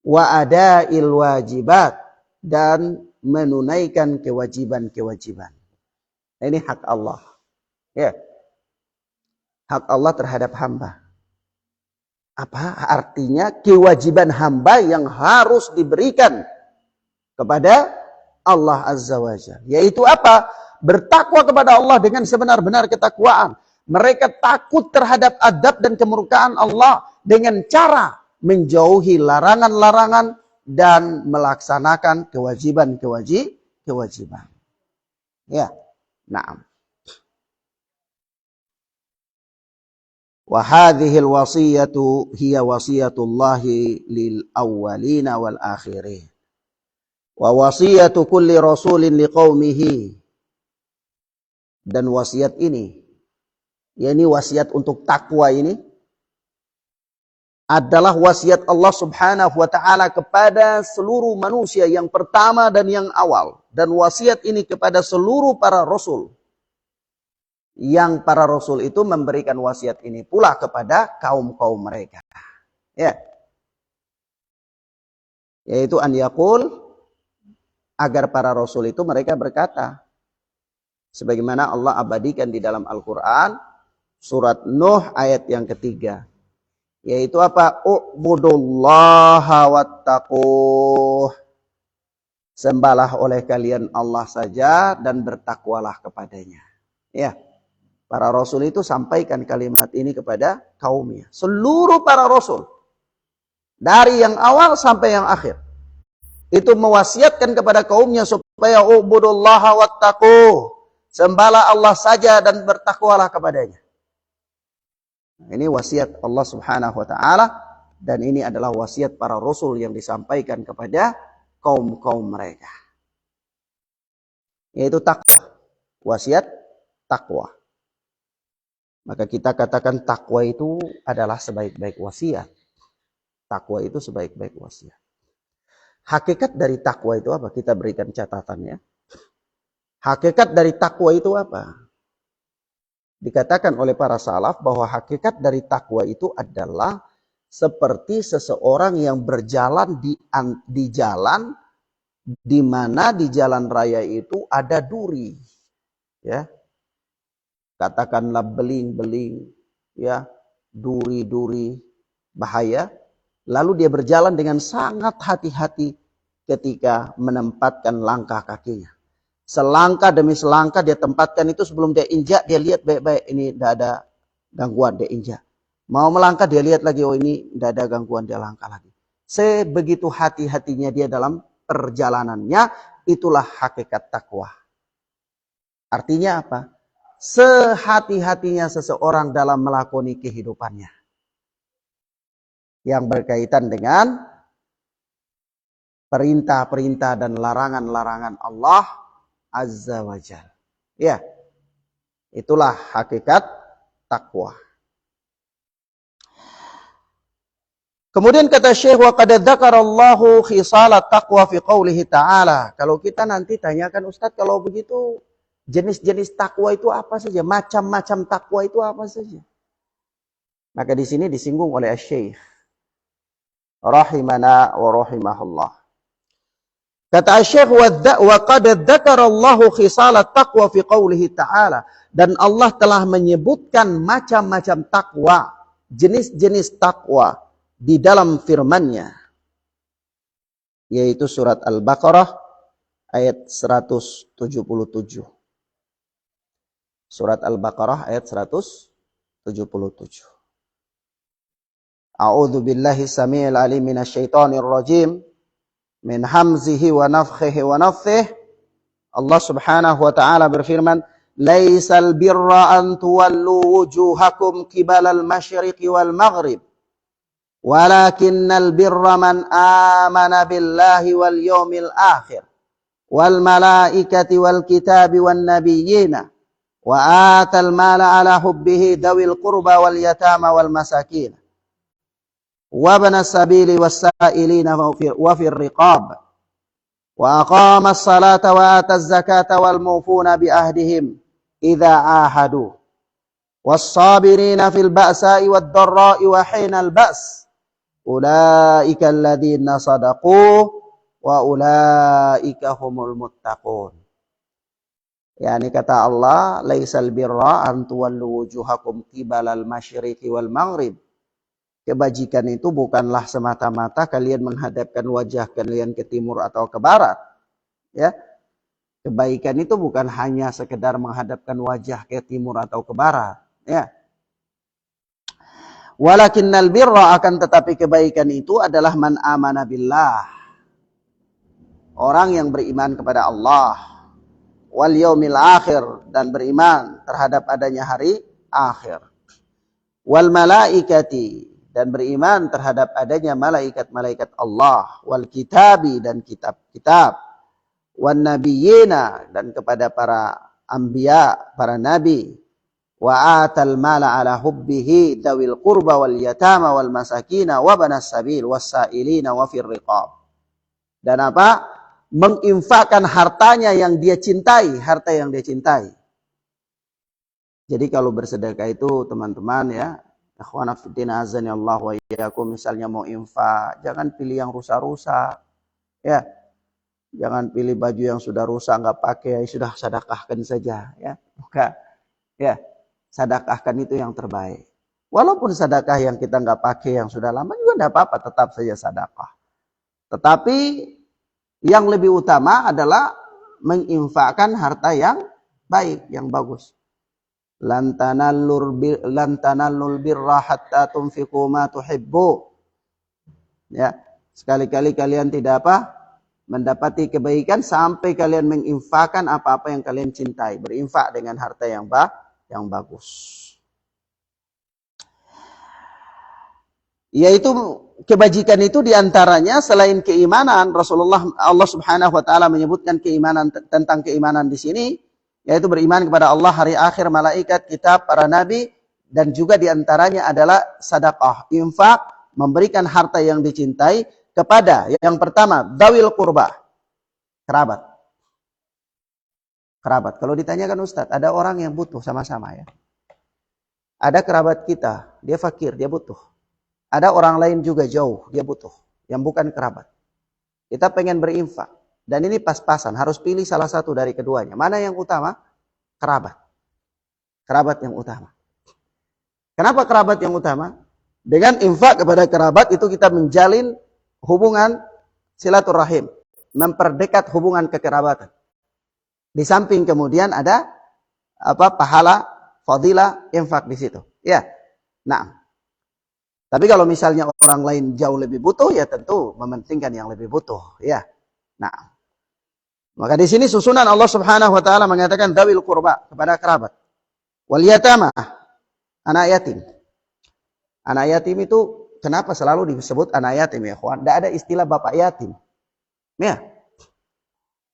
wa ada'il wajibat, dan menunaikan kewajiban-kewajiban. Ini hak Allah. Ya. Hak Allah terhadap hamba. Apa artinya? Kewajiban hamba yang harus diberikan kepada Allah Azza wa Jalla. Yaitu apa? Bertakwa kepada Allah dengan sebenar-benar ketakwaan. Mereka takut terhadap adab dan kemurkaan Allah dengan cara menjauhi larangan-larangan dan melaksanakan kewajiban. Ya, na'am. Wa hadhil wasiyatu hiya wasiyatullahi lil awwalina wal akhirin. Wa wasiyatu kulli rasulin liqaumihi. Dan wasiat ini, yakni wasiat untuk takwa ini, adalah wasiat Allah Subhanahu wa ta'ala kepada seluruh manusia yang pertama dan yang awal. Dan wasiat ini kepada seluruh para rasul. Yang para rasul itu memberikan wasiat ini pula kepada kaum-kaum mereka. Ya. Yaitu an yaqul, agar para rasul itu mereka berkata, sebagaimana Allah abadikan di dalam Al-Quran, surat Nuh ayat yang ketiga. Yaitu apa? U'budullaha wattaquh. Sembahlah oleh kalian Allah saja dan bertakwalah kepadanya. Ya. Para rasul itu sampaikan kalimat ini kepada kaumnya. Seluruh para rasul. Dari yang awal sampai yang akhir. Itu mewasiatkan kepada kaumnya supaya u'budullaha wattaquh. Sembahlah Allah saja dan bertakwalah kepadanya. Ini wasiat Allah Subhanahu wa ta'ala. Dan ini adalah wasiat para rasul yang disampaikan kepada kaum-kaum mereka. Yaitu takwa. Wasiat takwa. Maka kita katakan takwa itu adalah sebaik-baik wasiat. Takwa itu sebaik-baik wasiat. Hakikat dari takwa itu apa? Kita berikan catatannya. Hakikat dari takwa itu apa? Dikatakan oleh para salaf bahwa hakikat dari takwa itu adalah seperti seseorang yang berjalan di jalan, di mana di jalan raya itu ada duri. Ya. Katakanlah beling-beling, ya, duri-duri bahaya. Lalu dia berjalan dengan sangat hati-hati ketika menempatkan langkah kakinya. Selangkah demi selangkah dia tempatkan itu, sebelum dia injak, dia lihat baik-baik, ini tidak ada gangguan, dia injak. Mau melangkah, dia lihat lagi, oh ini tidak ada gangguan, dia langkah lagi. Sebegitu hati-hatinya dia dalam perjalanannya, itulah hakikat takwa. Artinya apa? Sehati-hatinya seseorang dalam melakoni kehidupannya. Yang berkaitan dengan perintah-perintah dan larangan-larangan Allah Azza wa Jalla. Ya, itulah hakikat takwa. Kemudian kata Syekh, wa qad dzakarallahu khisalat taqwa fi qoulihi ta'ala. Kalau kita nanti tanyakan, Ustaz, kalau begitu jenis-jenis takwa itu apa saja? Macam-macam takwa itu apa saja? Maka di sini disinggung oleh Syekh rahimana wa rahimahullah. Kata Syekh, wa qad dzakarallahu khisalat taqwa fi qoulihi ta'ala. Dan Allah telah menyebutkan macam-macam takwa, jenis-jenis takwa di dalam firman-Nya. Yaitu surat Al-Baqarah ayat 177. Surat Al-Baqarah ayat 177. A'udzu billahi samii'il 'aliim minasyaitonir rajim. Min hamzihi wa nafthihi wa nafthihi. Allah Subhanahu wa ta'ala berfirman, "Laisal birra an tuwallu wujuhakum qibalal masyriqi wal maghrib, Walakinnal birra man amana billahi wal yawmil akhir wal malaikati wal kitabi wan nabiyyina wa atal mala ala hubbihi dawil qurba wal yatama wal masakin wa banas sabili was sa'ilina wa fir riqab wa aqama as-salata wa ataz zakata wal mufuna bi ahdihim idza ahadu was sabirina fil ba'sa'i wad dharra'i wa hinal ba's ulaika alladziina sadaqu wa ulaika humul muttaqun. Yani kata Allah, laisal birra an tuwallu wujuhakum qibalal masyriqi wal maghrib. Kebajikan itu bukanlah semata-mata kalian menghadapkan wajah kalian ke timur atau ke barat. Ya. Kebaikan itu bukan hanya sekedar menghadapkan wajah ke timur atau ke barat, ya. Walakinnal birra, akan tetapi kebaikan itu adalah man amana billah. Orang yang beriman kepada Allah, wal yaumil akhir, dan beriman terhadap adanya hari akhir. Wal malaikati, dan beriman terhadap adanya malaikat-malaikat Allah, wal kitabi, dan kitab-kitab, wan nabiyyina, dan kepada para anbiya, para nabi, wa atal mala ala hubbihi dawil qurba wal yatama wal masakina wa banas sabil was sa'ilina wa fir riqab. Dan apa? Menginfakkan hartanya yang dia cintai, harta yang dia cintai. Jadi kalau bersedekah itu teman-teman ya, ikhwana fillah azani Allah wa iyyakum, misalnya mau infak, jangan pilih yang rusak-rusak. Ya. Jangan pilih baju yang sudah rusak enggak pakai, sudah sedekahkan saja ya. Bukan. Ya. Sedekahkan itu yang terbaik. Walaupun sedekah yang kita enggak pakai yang sudah lama juga enggak apa-apa, tetap saja sedekah. Tetapi yang lebih utama adalah menginfakkan harta yang baik, yang bagus. Lan tanallul birra hatta tunfiqu ma tuhibbu. Ya, sekali-kali kalian tidak apa? Mendapati kebaikan sampai kalian menginfakkan apa-apa yang kalian cintai, berinfak dengan harta yang bagus. Yaitu kebajikan itu diantaranya selain keimanan, Allah Subhanahu Wa Taala menyebutkan keimanan, tentang keimanan di sini, yaitu beriman kepada Allah, hari akhir, malaikat, kitab, para nabi, dan juga diantaranya adalah sedekah, infak, memberikan harta yang dicintai kepada yang pertama dawil qurba, kerabat. Kerabat. Kalau ditanyakan Ustadz, ada orang yang butuh sama-sama ya. Ada kerabat kita, dia fakir, dia butuh. Ada orang lain juga jauh, dia butuh, yang bukan kerabat. Kita pengen berinfak, dan ini pas-pasan, harus pilih salah satu dari keduanya. Mana yang utama? Kerabat. Kerabat yang utama. Kenapa kerabat yang utama? Dengan infak kepada kerabat itu kita menjalin hubungan silaturahim, memperdekat hubungan kekerabatan. Di samping kemudian ada pahala, fadilah, infak di situ. Ya. Nah. Tapi kalau misalnya orang lain jauh lebih butuh, ya tentu mementingkan yang lebih butuh, ya. Nah. Maka di sini susunan Allah Subhanahu Wa Taala mengatakan dawil qurba, kepada kerabat. Wal yatama, anak yatim. Anak yatim itu kenapa selalu disebut anak yatim ya, kawan? Tidak ada istilah bapak yatim. Ya.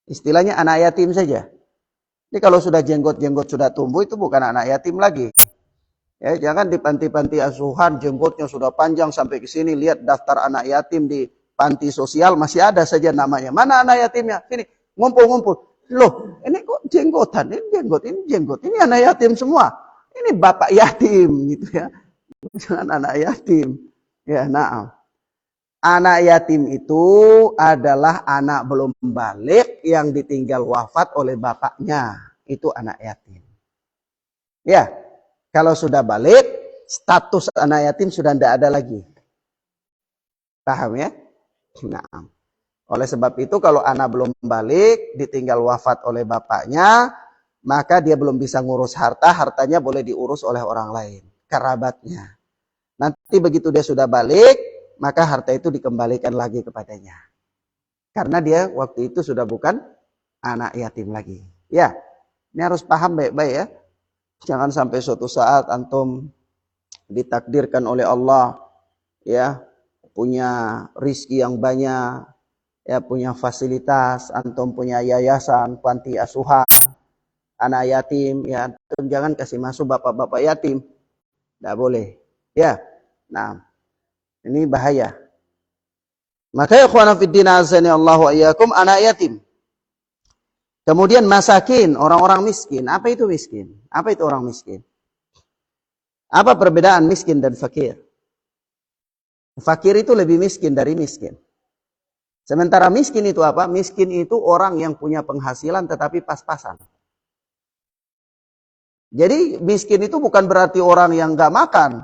Istilahnya anak yatim saja. Jadi kalau sudah jenggot-jenggot sudah tumbuh, itu bukan anak yatim lagi. Ya, jangan di panti-panti asuhan jenggotnya sudah panjang sampai ke sini, lihat daftar anak yatim di panti sosial masih ada saja namanya. Mana anak yatimnya? Sini, ngumpul-ngumpul. Loh, ini kok jenggotan? Ini jenggot. Ini anak yatim semua. Ini bapak yatim gitu ya. Jangan anak yatim. Ya, nah. Anak yatim itu adalah anak belum balik yang ditinggal wafat oleh bapaknya. Itu anak yatim. Ya, kalau sudah balik, status anak yatim sudah tidak ada lagi. Paham ya? Nah, oleh sebab itu kalau anak belum balik, ditinggal wafat oleh bapaknya, maka dia belum bisa ngurus harta, hartanya boleh diurus oleh orang lain, kerabatnya. Nanti begitu dia sudah balik, maka harta itu dikembalikan lagi kepadanya. Karena dia waktu itu sudah bukan anak yatim lagi. Ya, ini harus paham baik-baik ya. Jangan sampai suatu saat antum ditakdirkan oleh Allah ya punya rizki yang banyak, ya punya fasilitas, antum punya yayasan, panti asuhan, anak yatim, ya antum jangan kasih masuk bapak-bapak yatim. Tidak boleh. Ya. Nah, ini bahaya. Maka ya ikhwana fiddin azani Allahu ayyakum, anak yatim. Kemudian masakin, orang-orang miskin. Apa itu miskin? Apa itu orang miskin? Apa perbedaan miskin dan fakir? Fakir itu lebih miskin dari miskin. Sementara miskin itu apa? Miskin itu orang yang punya penghasilan tetapi pas-pasan. Jadi miskin itu bukan berarti orang yang nggak makan.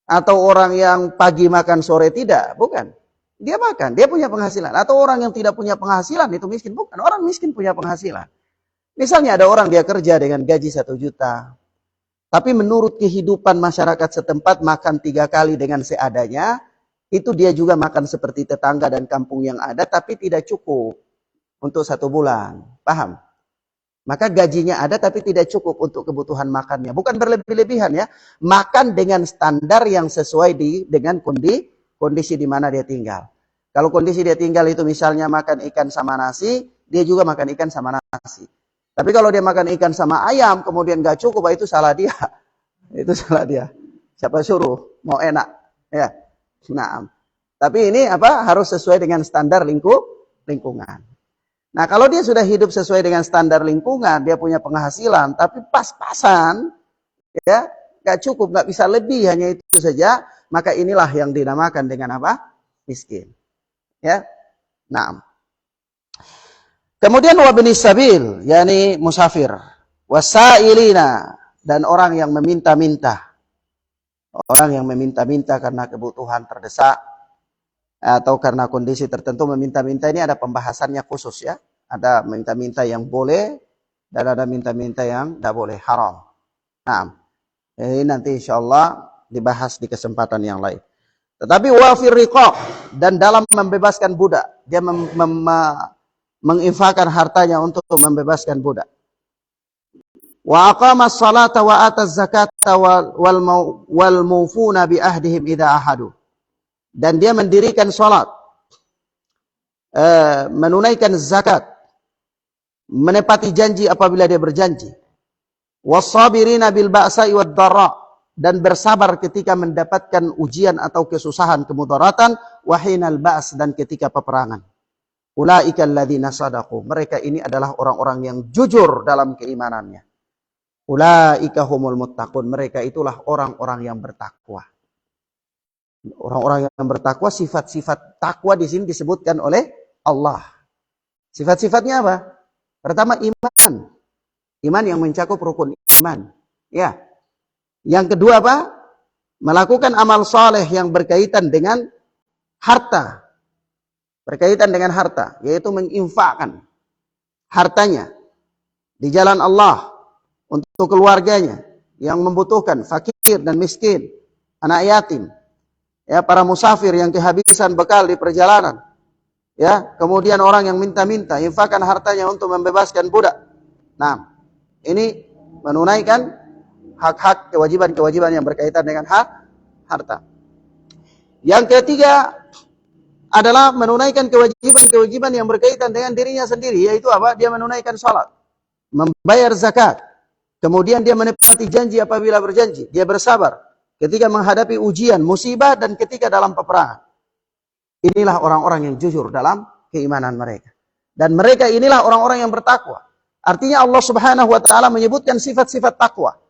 Atau orang yang pagi makan sore tidak. Bukan. Dia makan, dia punya penghasilan. Atau orang yang tidak punya penghasilan itu miskin. Bukan, orang miskin punya penghasilan. Misalnya ada orang dia kerja dengan gaji 1 juta. Tapi menurut kehidupan masyarakat setempat makan 3 kali dengan seadanya. Itu dia juga makan seperti tetangga dan kampung yang ada. Tapi tidak cukup untuk 1 bulan. Paham? Maka gajinya ada tapi tidak cukup untuk kebutuhan makannya. Bukan berlebih-lebihan ya. Makan dengan standar yang sesuai dengan kondisi di mana dia tinggal. Kalau kondisi dia tinggal itu misalnya makan ikan sama nasi, dia juga makan ikan sama nasi. Tapi kalau dia makan ikan sama ayam, kemudian gak cukup, itu salah dia. Itu salah dia. Siapa suruh? Mau enak. Ya. Nah, tapi ini harus sesuai dengan standar lingkungan. Nah, kalau dia sudah hidup sesuai dengan standar lingkungan, dia punya penghasilan, tapi pas-pasan, ya, gak cukup, gak bisa lebih, hanya itu saja, maka inilah yang dinamakan dengan apa? Miskin. Ya. Nah. Kemudian wabni sabil, yakni musafir, wasailina, dan orang yang meminta-minta. Orang yang meminta-minta karena kebutuhan terdesak atau karena kondisi tertentu meminta-minta, ini ada pembahasannya khusus ya. Ada minta-minta yang boleh dan ada minta-minta yang tidak boleh, haram. Nah, ini nanti insyaallah dibahas di kesempatan yang lain. Tetapi wafir riqaq, dan dalam membebaskan budak, dia menginfakkan hartanya untuk membebaskan budak. Wa aqamas salata wa ataz zakata wal mufuna bi ahdihim idza ahadu. Dan dia mendirikan salat, menunaikan zakat, menepati janji apabila dia berjanji. Was-sabirina bil ba'sa'i wad dharra, dan bersabar ketika mendapatkan ujian atau kesusahan, kemudaratan, wa hinal ba's, dan ketika peperangan. Ulaika alladzina sadaqu, mereka ini adalah orang-orang yang jujur dalam keimanannya. Ulaika humul muttaqun, mereka itulah orang-orang yang bertakwa. Orang-orang yang bertakwa, sifat-sifat takwa di sini disebutkan oleh Allah. Sifat-sifatnya apa? Pertama, iman. Iman yang mencakup rukun iman. Ya. Yang kedua apa? Melakukan amal saleh yang berkaitan dengan harta. Berkaitan dengan harta, yaitu menginfakkan hartanya di jalan Allah untuk keluarganya yang membutuhkan, fakir dan miskin, anak yatim, ya, para musafir yang kehabisan bekal di perjalanan, ya, kemudian orang yang minta-minta, infakkan hartanya untuk membebaskan budak. Nah, ini menunaikan hak-hak, kewajiban-kewajiban yang berkaitan dengan harta. Yang ketiga adalah menunaikan kewajiban-kewajiban yang berkaitan dengan dirinya sendiri, yaitu apa? Dia menunaikan salat, membayar zakat, kemudian dia menepati janji apabila berjanji, dia bersabar ketika menghadapi ujian, musibah, dan ketika dalam peperangan. Inilah orang-orang yang jujur dalam keimanan mereka. Dan mereka inilah orang-orang yang bertakwa. Artinya Allah Subhanahu wa taala menyebutkan sifat-sifat takwa.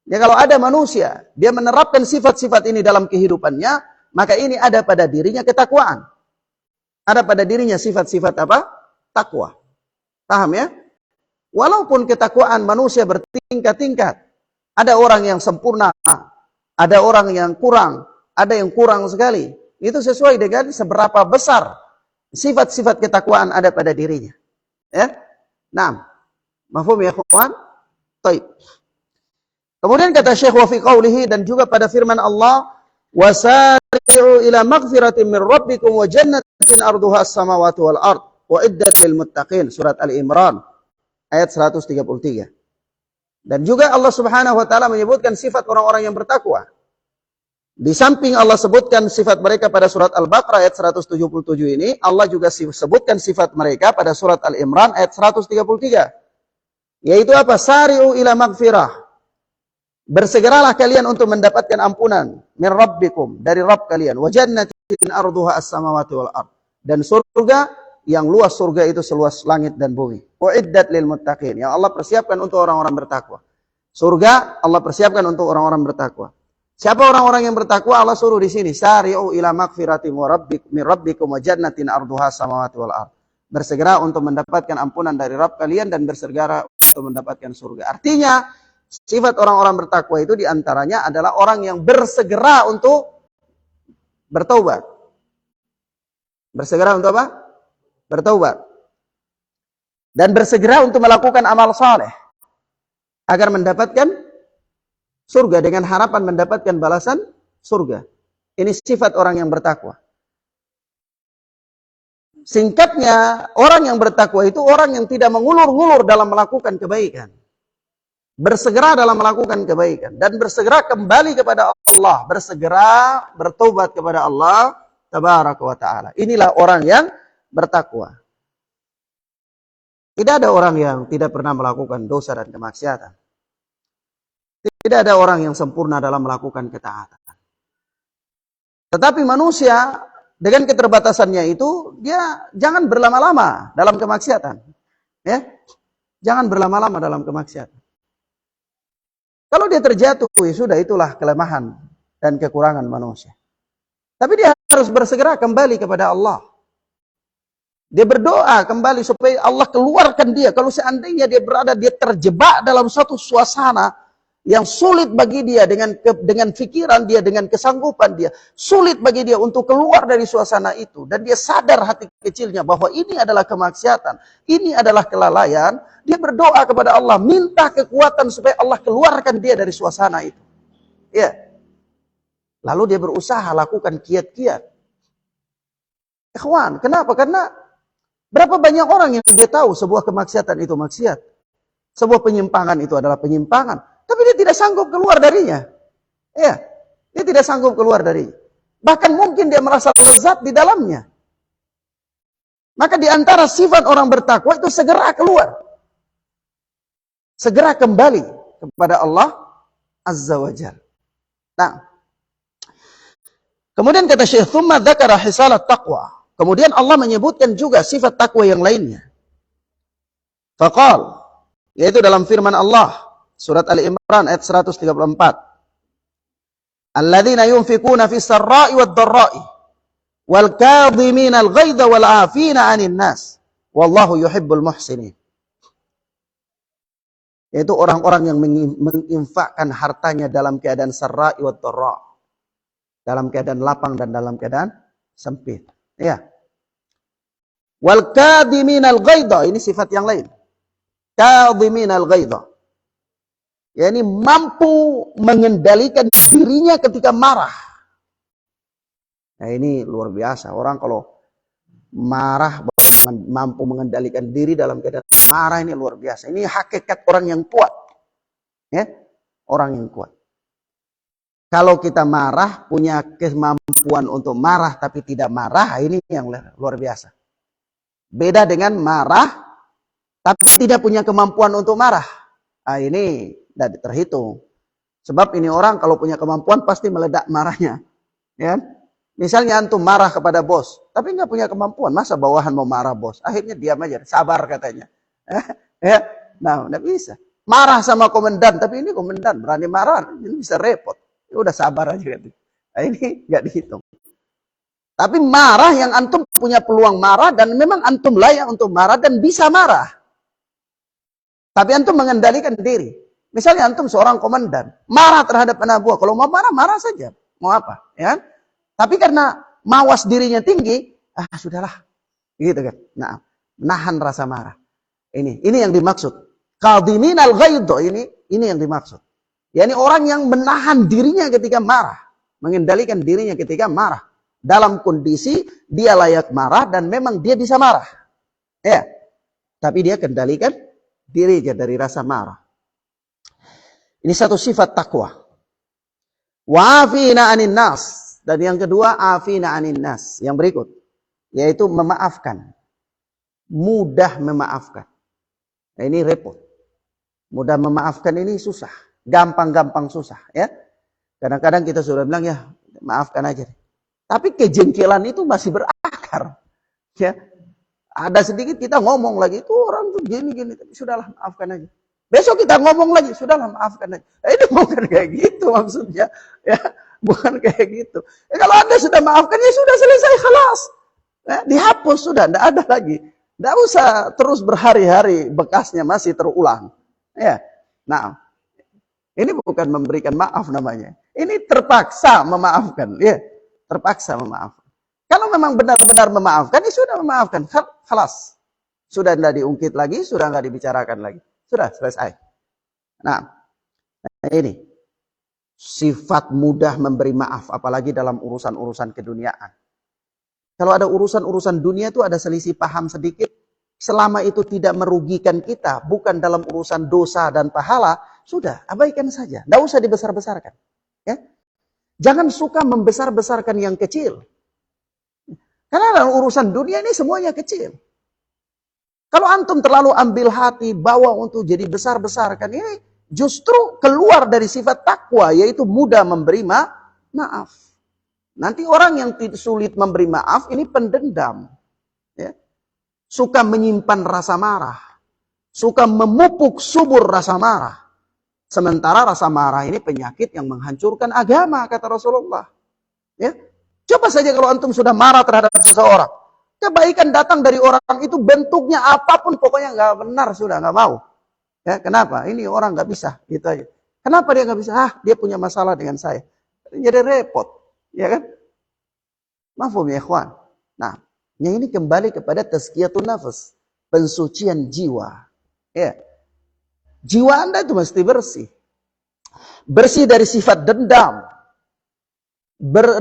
Ya, kalau ada manusia, dia menerapkan sifat-sifat ini dalam kehidupannya, maka ini ada pada dirinya ketakwaan. Ada pada dirinya sifat-sifat apa? Takwa. Paham ya? Walaupun ketakwaan manusia bertingkat-tingkat. Ada orang yang sempurna, ada orang yang kurang, ada yang kurang sekali. Itu sesuai dengan seberapa besar sifat-sifat ketakwaan ada pada dirinya. Ya? Nah, mafhum ya kawan? Baik. Kemudian kata Syekh wa fi qawlihi, dan juga pada firman Allah, wasari'u ila maghfiratin min rabbikum wa jannatin arduha as-samawati wal ard wa iddat lil muttaqin, surat Al-Imran ayat 133. Dan juga Allah Subhanahu wa taala menyebutkan sifat orang-orang yang bertakwa. Di samping Allah sebutkan sifat mereka pada surat Al-Baqarah ayat 177 ini, Allah juga sebutkan sifat mereka pada surat Al-Imran ayat 133. Yaitu apa? Sari'u ila magfirah. Bersegeralah kalian untuk mendapatkan ampunan min rabbikum, dari Rabb kalian, wa jannatin arduha as-samawati wal ard, dan surga yang luas surga itu seluas langit dan bumi. Uiddat lil muttaqin, yang Allah persiapkan untuk orang-orang bertakwa. Surga Allah persiapkan untuk orang-orang bertakwa. Siapa orang-orang yang bertakwa? Allah suruh di sini, sari'u ila magfiratin min rabbikum wa jannatin arduha as-samawati wal ard. Bersegera untuk mendapatkan ampunan dari Rabb kalian dan bersegera untuk mendapatkan surga. Artinya sifat orang-orang bertakwa itu diantaranya adalah orang yang bersegera untuk bertaubat. Bersegera untuk apa? Bertaubat. Dan bersegera untuk melakukan amal saleh agar mendapatkan surga dengan harapan mendapatkan balasan surga. Ini sifat orang yang bertakwa. Singkatnya, orang yang bertakwa itu orang yang tidak mengulur-ngulur dalam melakukan kebaikan. Bersegera dalam melakukan kebaikan. Dan bersegera kembali kepada Allah. Bersegera bertobat kepada Allah Tabaraka wa ta'ala. Inilah orang yang bertakwa. Tidak ada orang yang tidak pernah melakukan dosa dan kemaksiatan. Tidak ada orang yang sempurna dalam melakukan ketaatan. Tetapi manusia dengan keterbatasannya itu, dia jangan berlama-lama dalam kemaksiatan. Ya, jangan berlama-lama dalam kemaksiatan. Kalau dia terjatuh, ya sudah, itulah kelemahan dan kekurangan manusia. Tapi dia harus bersegera kembali kepada Allah. Dia berdoa kembali supaya Allah keluarkan dia. Kalau seandainya dia terjebak dalam suatu suasana yang sulit bagi dia dengan pikiran dia, dengan kesanggupan dia, sulit bagi dia untuk keluar dari suasana itu, dan dia sadar hati kecilnya bahwa ini adalah kemaksiatan, ini adalah kelalaian, dia berdoa kepada Allah, minta kekuatan supaya Allah keluarkan dia dari suasana itu. Ya. Lalu dia berusaha lakukan kiat-kiat. Ikhwan, kenapa? Karena berapa banyak orang yang dia tahu sebuah kemaksiatan itu maksiat, sebuah penyimpangan itu adalah penyimpangan, tapi dia tidak sanggup keluar darinya. Ya, dia tidak sanggup keluar darinya. Bahkan mungkin dia merasa lezat di dalamnya. Maka di antara sifat orang bertakwa itu segera keluar. Segera kembali kepada Allah Azza wa Jalla. Nah, kemudian kata Syekh, "Tsumma dzakara hisalat taqwa." Kemudian Allah menyebutkan juga sifat takwa yang lainnya. Faqal, yaitu dalam firman Allah surat Al-Imran ayat 134. Alladzina yunfikuna fis sarra'i wad dharra'i wal kadhimina al-ghaidha wal 'afina 'anil nas wallahu yuhibbul muhsinin. Yaitu orang-orang yang menginfakkan hartanya dalam keadaan sarra'i wad dharra', dalam keadaan lapang dan dalam keadaan sempit. Ya. Wal kadhimina al-ghaidha, ini sifat yang lain. Kadhimina al-ghaidha, yakni mampu mengendalikan dirinya ketika marah. Nah, ini luar biasa. Orang kalau marah mampu mengendalikan diri dalam keadaan marah, ini luar biasa. Ini hakikat orang yang kuat. Ya, orang yang kuat. Kalau kita marah, punya kemampuan untuk marah tapi tidak marah, ini yang luar biasa. Beda dengan marah tapi tidak punya kemampuan untuk marah. Nah, ini tidak terhitung. Sebab ini orang kalau punya kemampuan pasti meledak marahnya. Ya? Misalnya antum marah kepada bos, tapi nggak punya kemampuan, masa bawahan mau marah bos? Akhirnya diam aja, sabar katanya. Ya? Nah, nggak bisa. Marah sama komandan, tapi ini komandan berani marah, ini bisa repot. Ya udah sabar aja gitu. Nah, ini nggak dihitung. Tapi marah yang antum punya peluang marah dan memang antum layak untuk marah dan bisa marah. Tapi antum mengendalikan diri. Misalnya antum seorang komandan, marah terhadap anak buah. Kalau mau marah, marah saja. Mau apa? Ya? Tapi karena mawas dirinya tinggi, sudahlah. Gitu kan. Nah, menahan rasa marah. Ini yang dimaksud. Kadhimin al-ghaidha, ini yang dimaksud. Yani orang yang menahan dirinya ketika marah. Mengendalikan dirinya ketika marah. Dalam kondisi dia layak marah dan memang dia bisa marah. Ya. Tapi dia kendalikan dirinya dari rasa marah. Ini satu sifat takwa. Wa'afina 'anin nas. Dan yang kedua, afina 'anin nas. Yang berikut, yaitu memaafkan. Mudah memaafkan. Nah, ini repot. Mudah memaafkan ini susah. Gampang-gampang susah, ya. Kadang-kadang kita sudah bilang, ya, maafkan aja. Tapi kejengkelan itu masih berakar. Ya. Ada sedikit kita ngomong lagi, itu orang tuh gini-gini. Tapi sudahlah, maafkan aja. Besok kita ngomong lagi, sudahlah, maafkan aja. Ini bukan kayak gitu maksudnya. Ya, bukan kayak gitu. Kalau Anda sudah maafkan, ya sudah selesai, khalas. Ya, dihapus, sudah, tidak ada lagi. Tidak usah terus berhari-hari bekasnya masih terulang. Ya. Nah, ini bukan memberikan maaf namanya. Ini terpaksa memaafkan. Ya, terpaksa memaafkan. Kalau memang benar-benar memaafkan, ya sudah memaafkan. Khalas. Sudah tidak diungkit lagi, sudah tidak dibicarakan lagi. Sudah selesai. Nah, ini sifat mudah memberi maaf, apalagi dalam urusan-urusan keduniaan. Kalau ada urusan-urusan dunia itu ada selisih paham sedikit, selama itu tidak merugikan kita, bukan dalam urusan dosa dan pahala, sudah abaikan saja. Tidak usah dibesar-besarkan. Ya? Jangan suka membesar-besarkan yang kecil. Karena dalam urusan dunia ini semuanya kecil. Kalau antum terlalu ambil hati, bawa untuk jadi besar-besarkan, ini justru keluar dari sifat takwa, yaitu mudah memberi maaf. Nanti orang yang sulit memberi maaf, ini pendendam. Ya. Suka menyimpan rasa marah. Suka memupuk subur rasa marah. Sementara rasa marah ini penyakit yang menghancurkan agama, kata Rasulullah. Ya. Coba saja kalau antum sudah marah terhadap seseorang. Kebaikan datang dari orang itu bentuknya apapun, pokoknya nggak benar, sudah nggak mau. Ya, kenapa? Ini orang nggak bisa, gitu aja. Kenapa dia nggak bisa? Dia punya masalah dengan saya. Jadi repot. Ya kan? Mafhum ya ikhwan. Nah, yang ini kembali kepada tazkiyatun nafas, pensucian jiwa. Ya. Jiwa Anda itu mesti bersih. Bersih dari sifat dendam.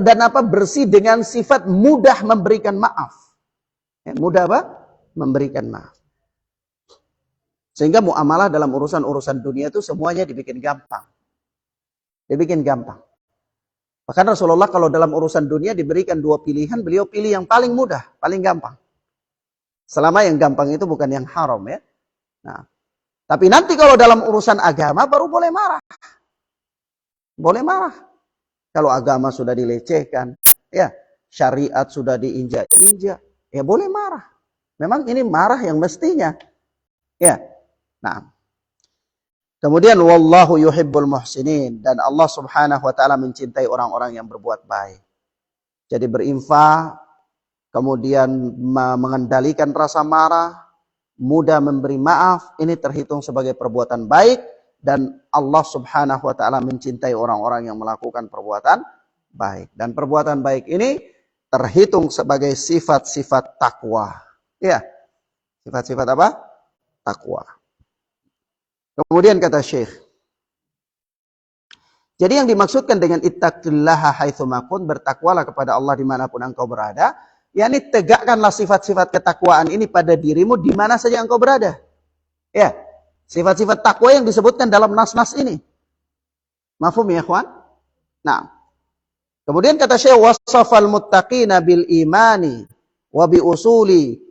Dan bersih dengan sifat mudah memberikan maaf. Ya, mudah apa? Memberikan maaf. Sehingga muamalah dalam urusan-urusan dunia itu semuanya dibikin gampang. Dibikin gampang. Bahkan Rasulullah kalau dalam urusan dunia diberikan dua pilihan, beliau pilih yang paling mudah, paling gampang. Selama yang gampang itu bukan yang haram, ya. Nah, tapi nanti kalau dalam urusan agama baru boleh marah. Boleh marah. Kalau agama sudah dilecehkan, ya, syariat sudah diinjak-injak, ya boleh marah. Memang ini marah yang mestinya. Ya. Nah, kemudian wallahu yuhibbul muhsinin, dan Allah Subhanahu wa taala mencintai orang-orang yang berbuat baik. Jadi berinfak, kemudian mengendalikan rasa marah, mudah memberi maaf, ini terhitung sebagai perbuatan baik, dan Allah Subhanahu wa taala mencintai orang-orang yang melakukan perbuatan baik. Dan perbuatan baik ini terhitung sebagai sifat-sifat takwa. Ya. Sifat-sifat apa? Takwa. Kemudian kata Syekh, jadi yang dimaksudkan dengan ittaqillaha haitsu ma kun, bertakwalah kepada Allah dimanapun engkau berada, yakni tegakkanlah sifat-sifat ketakwaan ini pada dirimu di mana saja engkau berada. Ya, sifat-sifat takwa yang disebutkan dalam nas-nas ini. Mafhum ya ikhwan? Nah, kemudian kata Syekh, wasafal muttaqina bil imani wa bi usulihi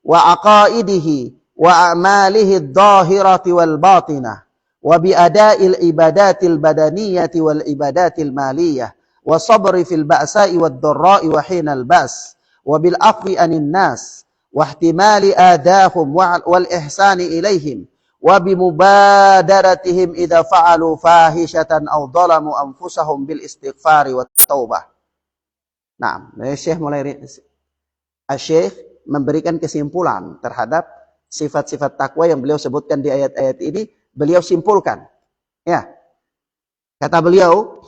wa aqaidihi wa a'malihi adh-dhahirati wal batinah wa bi ada'il ibadatil badaniyati wal ibadatil maliyah wa sabri fil ba'sa'i wad dharra'i wa hinal ba's wa bil afwi anin nas wa ihtimali adahum wal ihsani ilaihim wa bi mubadaratihim idza fa'alu fahishatan aw dhalamu anfusahum bil istighfari wat taubah. Nah, Syekh Syekh memberikan kesimpulan terhadap sifat-sifat takwa yang beliau sebutkan di ayat-ayat ini, beliau simpulkan. Ya. Kata beliau,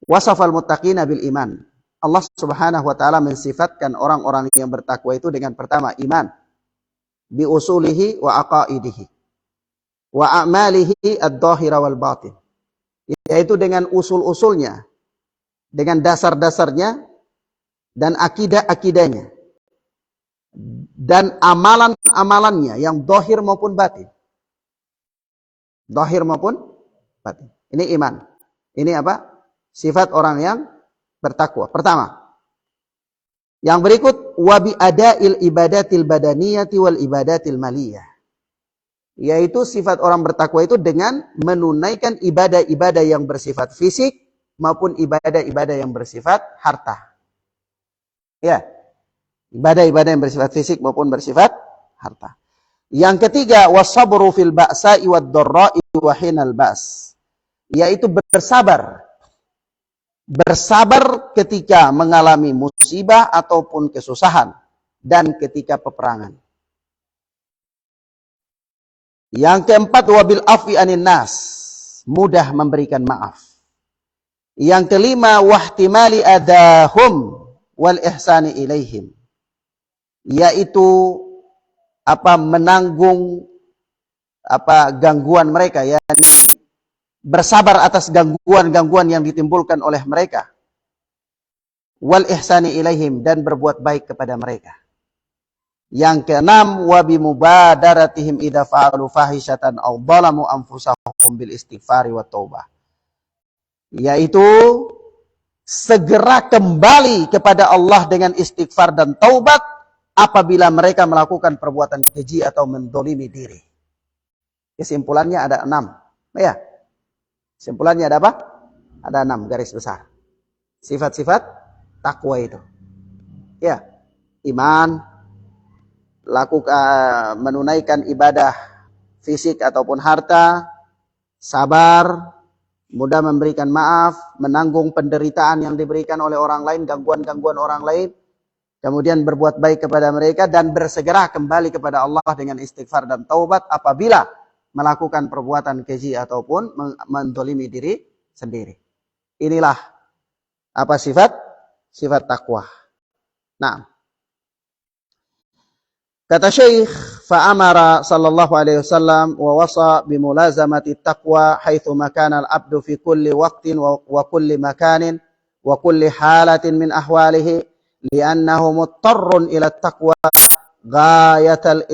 wasafal muttaqina bil iman. Allah Subhanahu wa taala mensifatkan orang-orang yang bertakwa itu dengan pertama iman, bi usulihi wa aqaidihi wa a'malihi ad-dhahira wal batin. Yaitu dengan usul-usulnya, dengan dasar-dasarnya dan akidah-akidahnya, dan amalan-amalannya yang zahir maupun batin. Zahir maupun batin. Ini iman. Ini apa? Sifat orang yang bertakwa. Pertama. Yang berikut, wa bi ada'il ibadatil badaniyati wal ibadatil maliyah. Yaitu sifat orang bertakwa itu dengan menunaikan ibadah-ibadah yang bersifat fisik maupun ibadah-ibadah yang bersifat harta. Ya. Ibadah-ibadah yang bersifat fisik maupun bersifat harta. Yang ketiga, wasabru fil ba'sa'i wad dharra'i wa hinal ba's. Yaitu bersabar. Bersabar ketika mengalami musibah ataupun kesusahan dan ketika peperangan. Yang keempat, wabil afwi anin nas, mudah memberikan maaf. Yang kelima, wahtimali adahum wal ihsani ilaihim, yaitu menanggung gangguan mereka, yakni bersabar atas gangguan-gangguan yang ditimbulkan oleh mereka. Wal ihsani ilaihim, dan berbuat baik kepada mereka. Yang keenam, wa bimubadaratihim idza fa'alu fahishatan aw dhalamu anfusahum bil istighfari wat taubah. Yaitu segera kembali kepada Allah dengan istighfar dan taubat apabila mereka melakukan perbuatan keji atau mendolimi diri. Kesimpulannya ada 6. Ya. Kesimpulannya ada apa? Ada 6 garis besar. Sifat-sifat takwa itu. Ya. Iman, menunaikan ibadah fisik ataupun harta, sabar, mudah memberikan maaf, menanggung penderitaan yang diberikan oleh orang lain, gangguan-gangguan orang lain, kemudian berbuat baik kepada mereka, dan bersegera kembali kepada Allah dengan istighfar dan taubat apabila melakukan perbuatan keji ataupun mendolimi diri sendiri. Inilah apa sifat takwa. Nah, kata Syekh, fa'amara sallallahu alaihi wasallam wa wasa bimulazamati taqwa haitsu makana al-'abdu fi kulli waqtin wa kulli makanin wa kulli halatin min ahwalihi li'annahu muttarrun ila taqwa ghayatal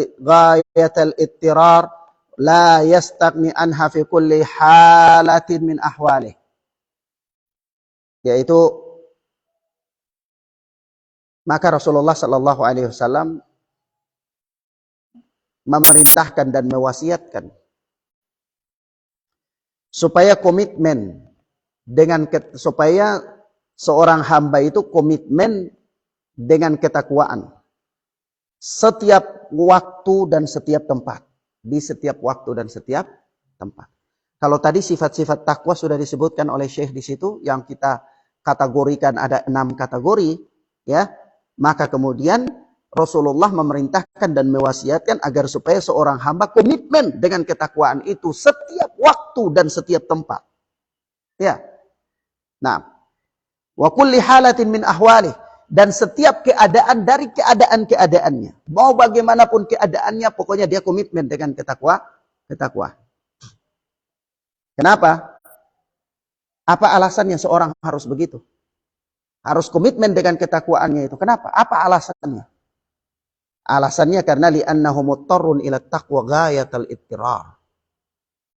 ittirar la yastaghni anha fi kulli halatin min ahwalihi. Yaitu maka Rasulullah sallallahu alaihi wasallam memerintahkan dan mewasiatkan supaya komitmen supaya seorang hamba itu komitmen dengan ketakwaan setiap waktu dan setiap tempat, di setiap waktu dan setiap tempat. Kalau tadi sifat-sifat takwa sudah disebutkan oleh Syekh di situ, yang kita kategorikan ada 6 kategori, ya, maka kemudian Rasulullah memerintahkan dan mewasiatkan agar supaya seorang hamba komitmen dengan ketakwaan itu setiap waktu dan setiap tempat. Ya. Nah, wa kulli halatin min ahwalih, dan setiap keadaan dari keadaan-keadaannya. Mau bagaimanapun keadaannya, pokoknya dia komitmen dengan ketakwaan. Kenapa? Apa alasannya seorang harus begitu? Harus komitmen dengan ketakwaannya itu. Kenapa? Apa alasannya? Alasannya karena li'annahu muttarrun ila taqwa ghayatal ittirar.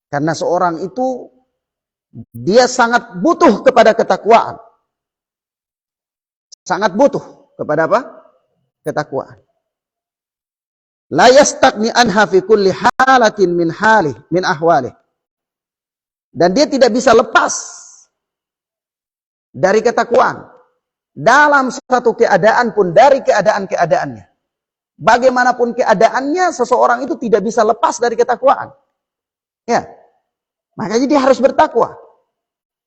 Karena seorang itu dia sangat butuh kepada ketakwaan. Sangat butuh kepada apa? Ketakwaan. La yastaghni anha fi kulli halatin min ahwalih. Dan dia tidak bisa lepas dari ketakwaan dalam satu keadaan pun dari keadaan-keadaannya. Bagaimanapun keadaannya, seseorang itu tidak bisa lepas dari ketakwaan. Ya. Makanya dia harus bertakwa.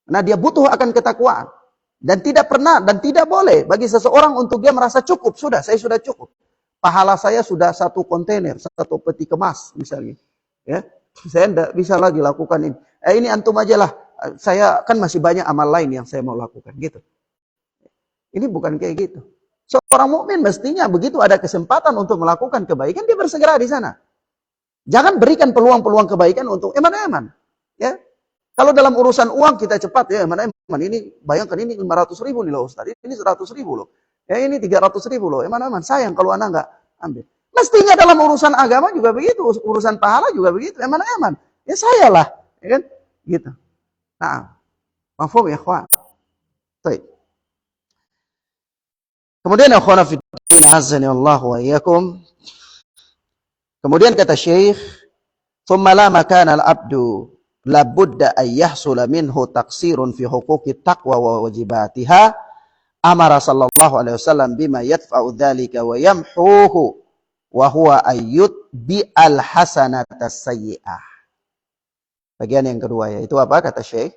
Nah, dia butuh akan ketakwaan. Dan tidak pernah dan tidak boleh bagi seseorang untuk dia merasa cukup. Saya sudah cukup. Pahala saya sudah 1 kontainer, 1 peti kemas misalnya. Ya. Saya tidak bisa lagi lakukan ini. Ini antum aja lah. Saya kan masih banyak amal lain yang saya mau lakukan. Gitu. Ini bukan kayak gitu. Seorang mukmin mestinya begitu ada kesempatan untuk melakukan kebaikan, dia bersegera di sana. Jangan berikan peluang-peluang kebaikan untuk eman-eman. Ya. Kalau dalam urusan uang kita cepat, ya eman-eman. Ini bayangkan ini 500.000 nih loh Ustaz. Ini 100.000 loh. Ya ini 300.000 loh. Eman-eman, sayang kalau anak enggak ambil. Mestinya dalam urusan agama juga begitu, urusan pahala juga begitu, eman-eman. Ya saya lah, ya kan? Gitu. Nah, mafhum ya ikhwan. Baik. Kemudian ya ikhwan fillah azani Allah wa iyyakum. Kemudian kata Syekh, "Tsumma la makana al-'abdu la budda an yahsula minhu taqsirun fi huquqi taqwa wa wajibatiha." Amara sallallahu alaihi wasallam bima yadfa'u dzalika wa yamhuhu wa huwa ayyut bi al-hasanatas sayyi'ah. Bagian yang kedua yaitu apa kata Syekh?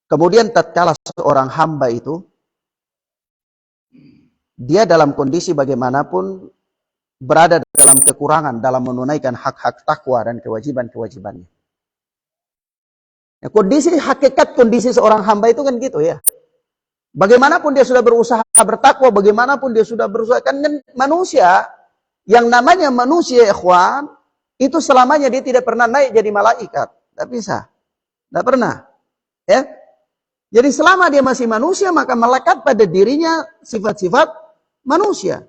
Kemudian tatkala seorang hamba itu dia dalam kondisi bagaimanapun berada dalam kekurangan dalam menunaikan hak-hak takwa dan kewajiban-kewajibannya. Ya, hakikat kondisi seorang hamba itu kan gitu ya. Bagaimanapun dia sudah berusaha bertakwa, bagaimanapun dia sudah berusaha, kan manusia, yang namanya manusia ikhwan, itu selamanya dia tidak pernah naik jadi malaikat. Tidak bisa. Tidak pernah. Ya. Jadi selama dia masih manusia, maka melekat pada dirinya sifat-sifat manusia.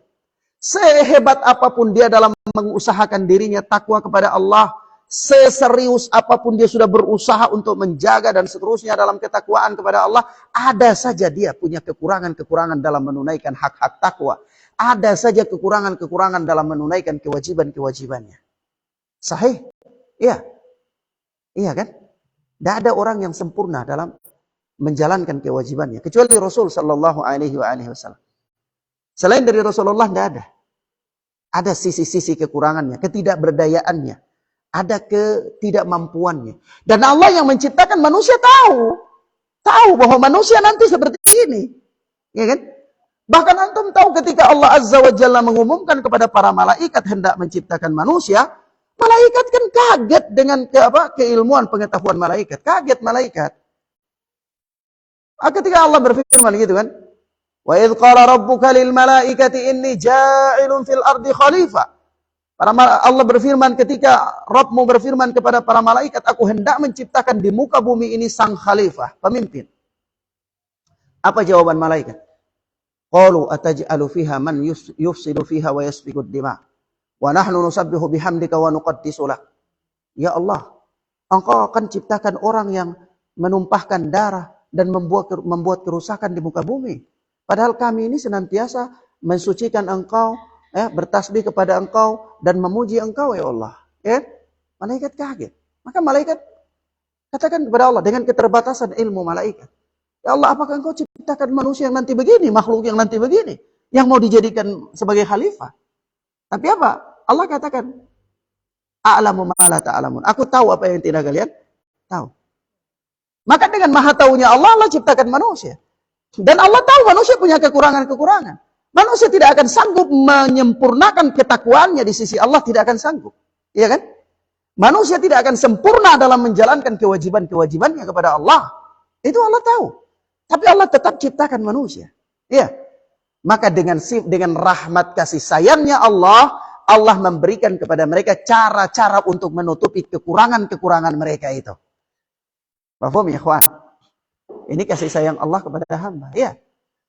Sehebat apapun dia dalam mengusahakan dirinya takwa kepada Allah, seserius apapun dia sudah berusaha untuk menjaga dan seterusnya dalam ketakwaan kepada Allah, ada saja dia punya kekurangan-kekurangan dalam menunaikan hak-hak takwa. Ada saja kekurangan-kekurangan dalam menunaikan kewajiban-kewajibannya. Sahih? Iya. Iya kan? Tidak ada orang yang sempurna dalam menjalankan kewajibannya. Kecuali Rasul Sallallahu Alaihi Wasallam. Selain dari Rasulullah tidak ada. Ada sisi-sisi kekurangannya, ketidakberdayaannya. Ada ketidakmampuannya. Dan Allah yang menciptakan manusia tahu bahwa manusia nanti seperti ini. Ya kan? Bahkan antum tahu ketika Allah Azza wa Jalla mengumumkan kepada para malaikat hendak menciptakan manusia, malaikat kan kaget dengan keilmuan pengetahuan malaikat. Kaget malaikat. Ketika Allah berfirman gitu kan, wa idz qala rabbuka lil malaikati inni ja'ilun fil ardi khalifah. Allah berfirman ketika Rabbmu berfirman kepada para malaikat, aku hendak menciptakan di muka bumi ini sang khalifah, pemimpin. Apa jawaban malaikat? Qalu ataj'alu fiha man yufsidu fiha wa yasfiku ad-dima wa nahnu nusabbihu bihamdika wa nuqaddisu lak. Ya Allah, Engkau akan ciptakan orang yang menumpahkan darah dan membuat kerusakan di muka bumi. Padahal kami ini senantiasa mensucikan Engkau, bertasbih kepada Engkau dan memuji Engkau ya Allah. Ya? Malaikat kaget. Maka malaikat katakan kepada Allah dengan keterbatasan ilmu malaikat. Ya Allah, apakah Engkau ciptakan manusia yang nanti begini, makhluk yang nanti begini, yang mau dijadikan sebagai khalifah? Tapi apa? Allah katakan, a'lamu ma la ta'lamun. Aku tahu apa yang tidak kalian tahu. Maka dengan maha taunya Allah, Allah ciptakan manusia. Dan Allah tahu manusia punya kekurangan-kekurangan. Manusia tidak akan sanggup menyempurnakan ketakwaannya di sisi Allah, tidak akan sanggup. Iya kan? Manusia tidak akan sempurna dalam menjalankan kewajiban-kewajibannya kepada Allah. Itu Allah tahu. Tapi Allah tetap ciptakan manusia. Iya. Maka dengan rahmat kasih sayangnya Allah, Allah memberikan kepada mereka cara-cara untuk menutupi kekurangan-kekurangan mereka itu. Paham ya, ikhwan? Ini kasih sayang Allah kepada hamba. Iya.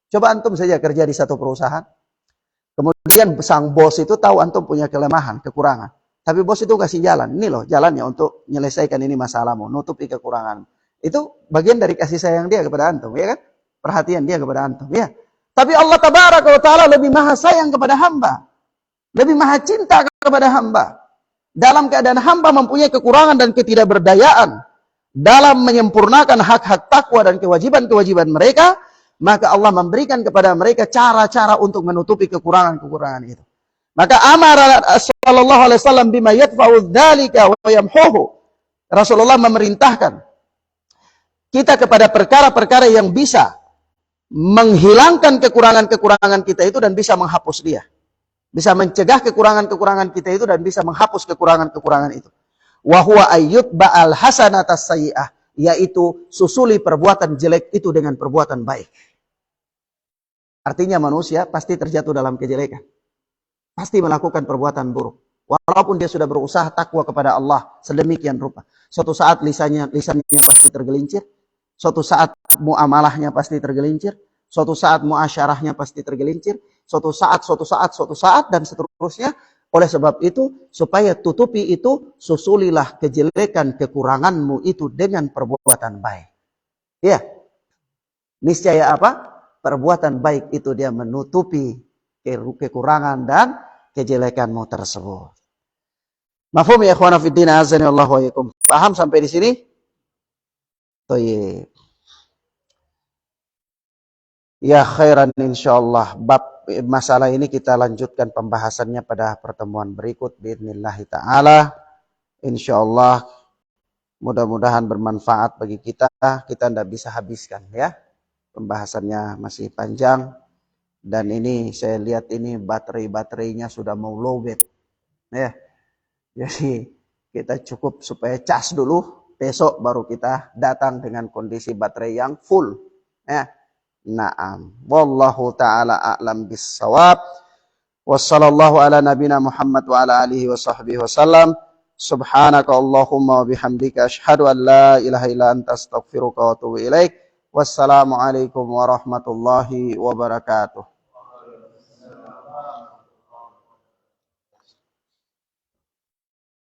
Coba antum saja kerja di satu perusahaan. Kemudian sang bos itu tahu antum punya kelemahan, kekurangan. Tapi bos itu kasih jalan. Ini loh jalannya untuk menyelesaikan ini masalahmu, nutupi kekurangan. Itu bagian dari kasih sayang dia kepada antum, ya kan? Perhatian dia kepada antum, ya. Tapi Allah Tabaraka wa Ta'ala lebih maha sayang kepada hamba. Lebih maha cinta kepada hamba. Dalam keadaan hamba mempunyai kekurangan dan ketidakberdayaan dalam menyempurnakan hak-hak takwa dan kewajiban-kewajiban mereka, maka Allah memberikan kepada mereka cara-cara untuk menutupi kekurangan-kekurangan itu. Maka amara sallallahu alaihi wasallam bima yadfa'u dzalika wa yamhuhu. Rasulullah memerintahkan kita kepada perkara-perkara yang bisa menghilangkan kekurangan-kekurangan kita itu dan bisa menghapus dia. Bisa mencegah kekurangan-kekurangan kita itu dan bisa menghapus kekurangan-kekurangan itu. Wa huwa ayyutba'al hasanatas sayyi'ah, yaitu susuli perbuatan jelek itu dengan perbuatan baik. Artinya manusia pasti terjatuh dalam kejelekan. Pasti melakukan perbuatan buruk. Walaupun dia sudah berusaha takwa kepada Allah sedemikian rupa. Suatu saat lisannya pasti tergelincir. Suatu saat muamalahnya pasti tergelincir. Suatu saat muasyarahnya pasti tergelincir. Suatu saat dan seterusnya Oleh sebab itu, supaya tutupi itu, susulilah kejelekan kekuranganmu itu dengan perbuatan baik. Ya, niscaya apa? Perbuatan baik itu dia menutupi kekurangan dan kejelekanmu tersebut. Mafhum ya ikhwana fiddin, azani Allah wa yakum. Paham sampai di sini? Thayyib. Ya khairan insyaallah. Bab masalah ini kita lanjutkan pembahasannya pada pertemuan berikut biidznillah taala. Insyaallah mudah-mudahan bermanfaat bagi kita. Kita tidak bisa habiskan ya. Pembahasannya masih panjang dan ini saya lihat ini baterainya sudah mau lowbat ya. Jadi kita cukup supaya cas dulu, besok baru kita datang dengan kondisi baterai yang full ya. Naam. Wallahu ta'ala a'lam bis-shawab. Wassallallahu ala nabina Muhammad wa ala alihi wa sahbihi wasallam. Subhanaka Allahumma wa bihamdika asyhadu an la ilaha illa anta astaghfiruka wa atubu ilaik. Wassalamu alaikum warahmatullahi wabarakatuh.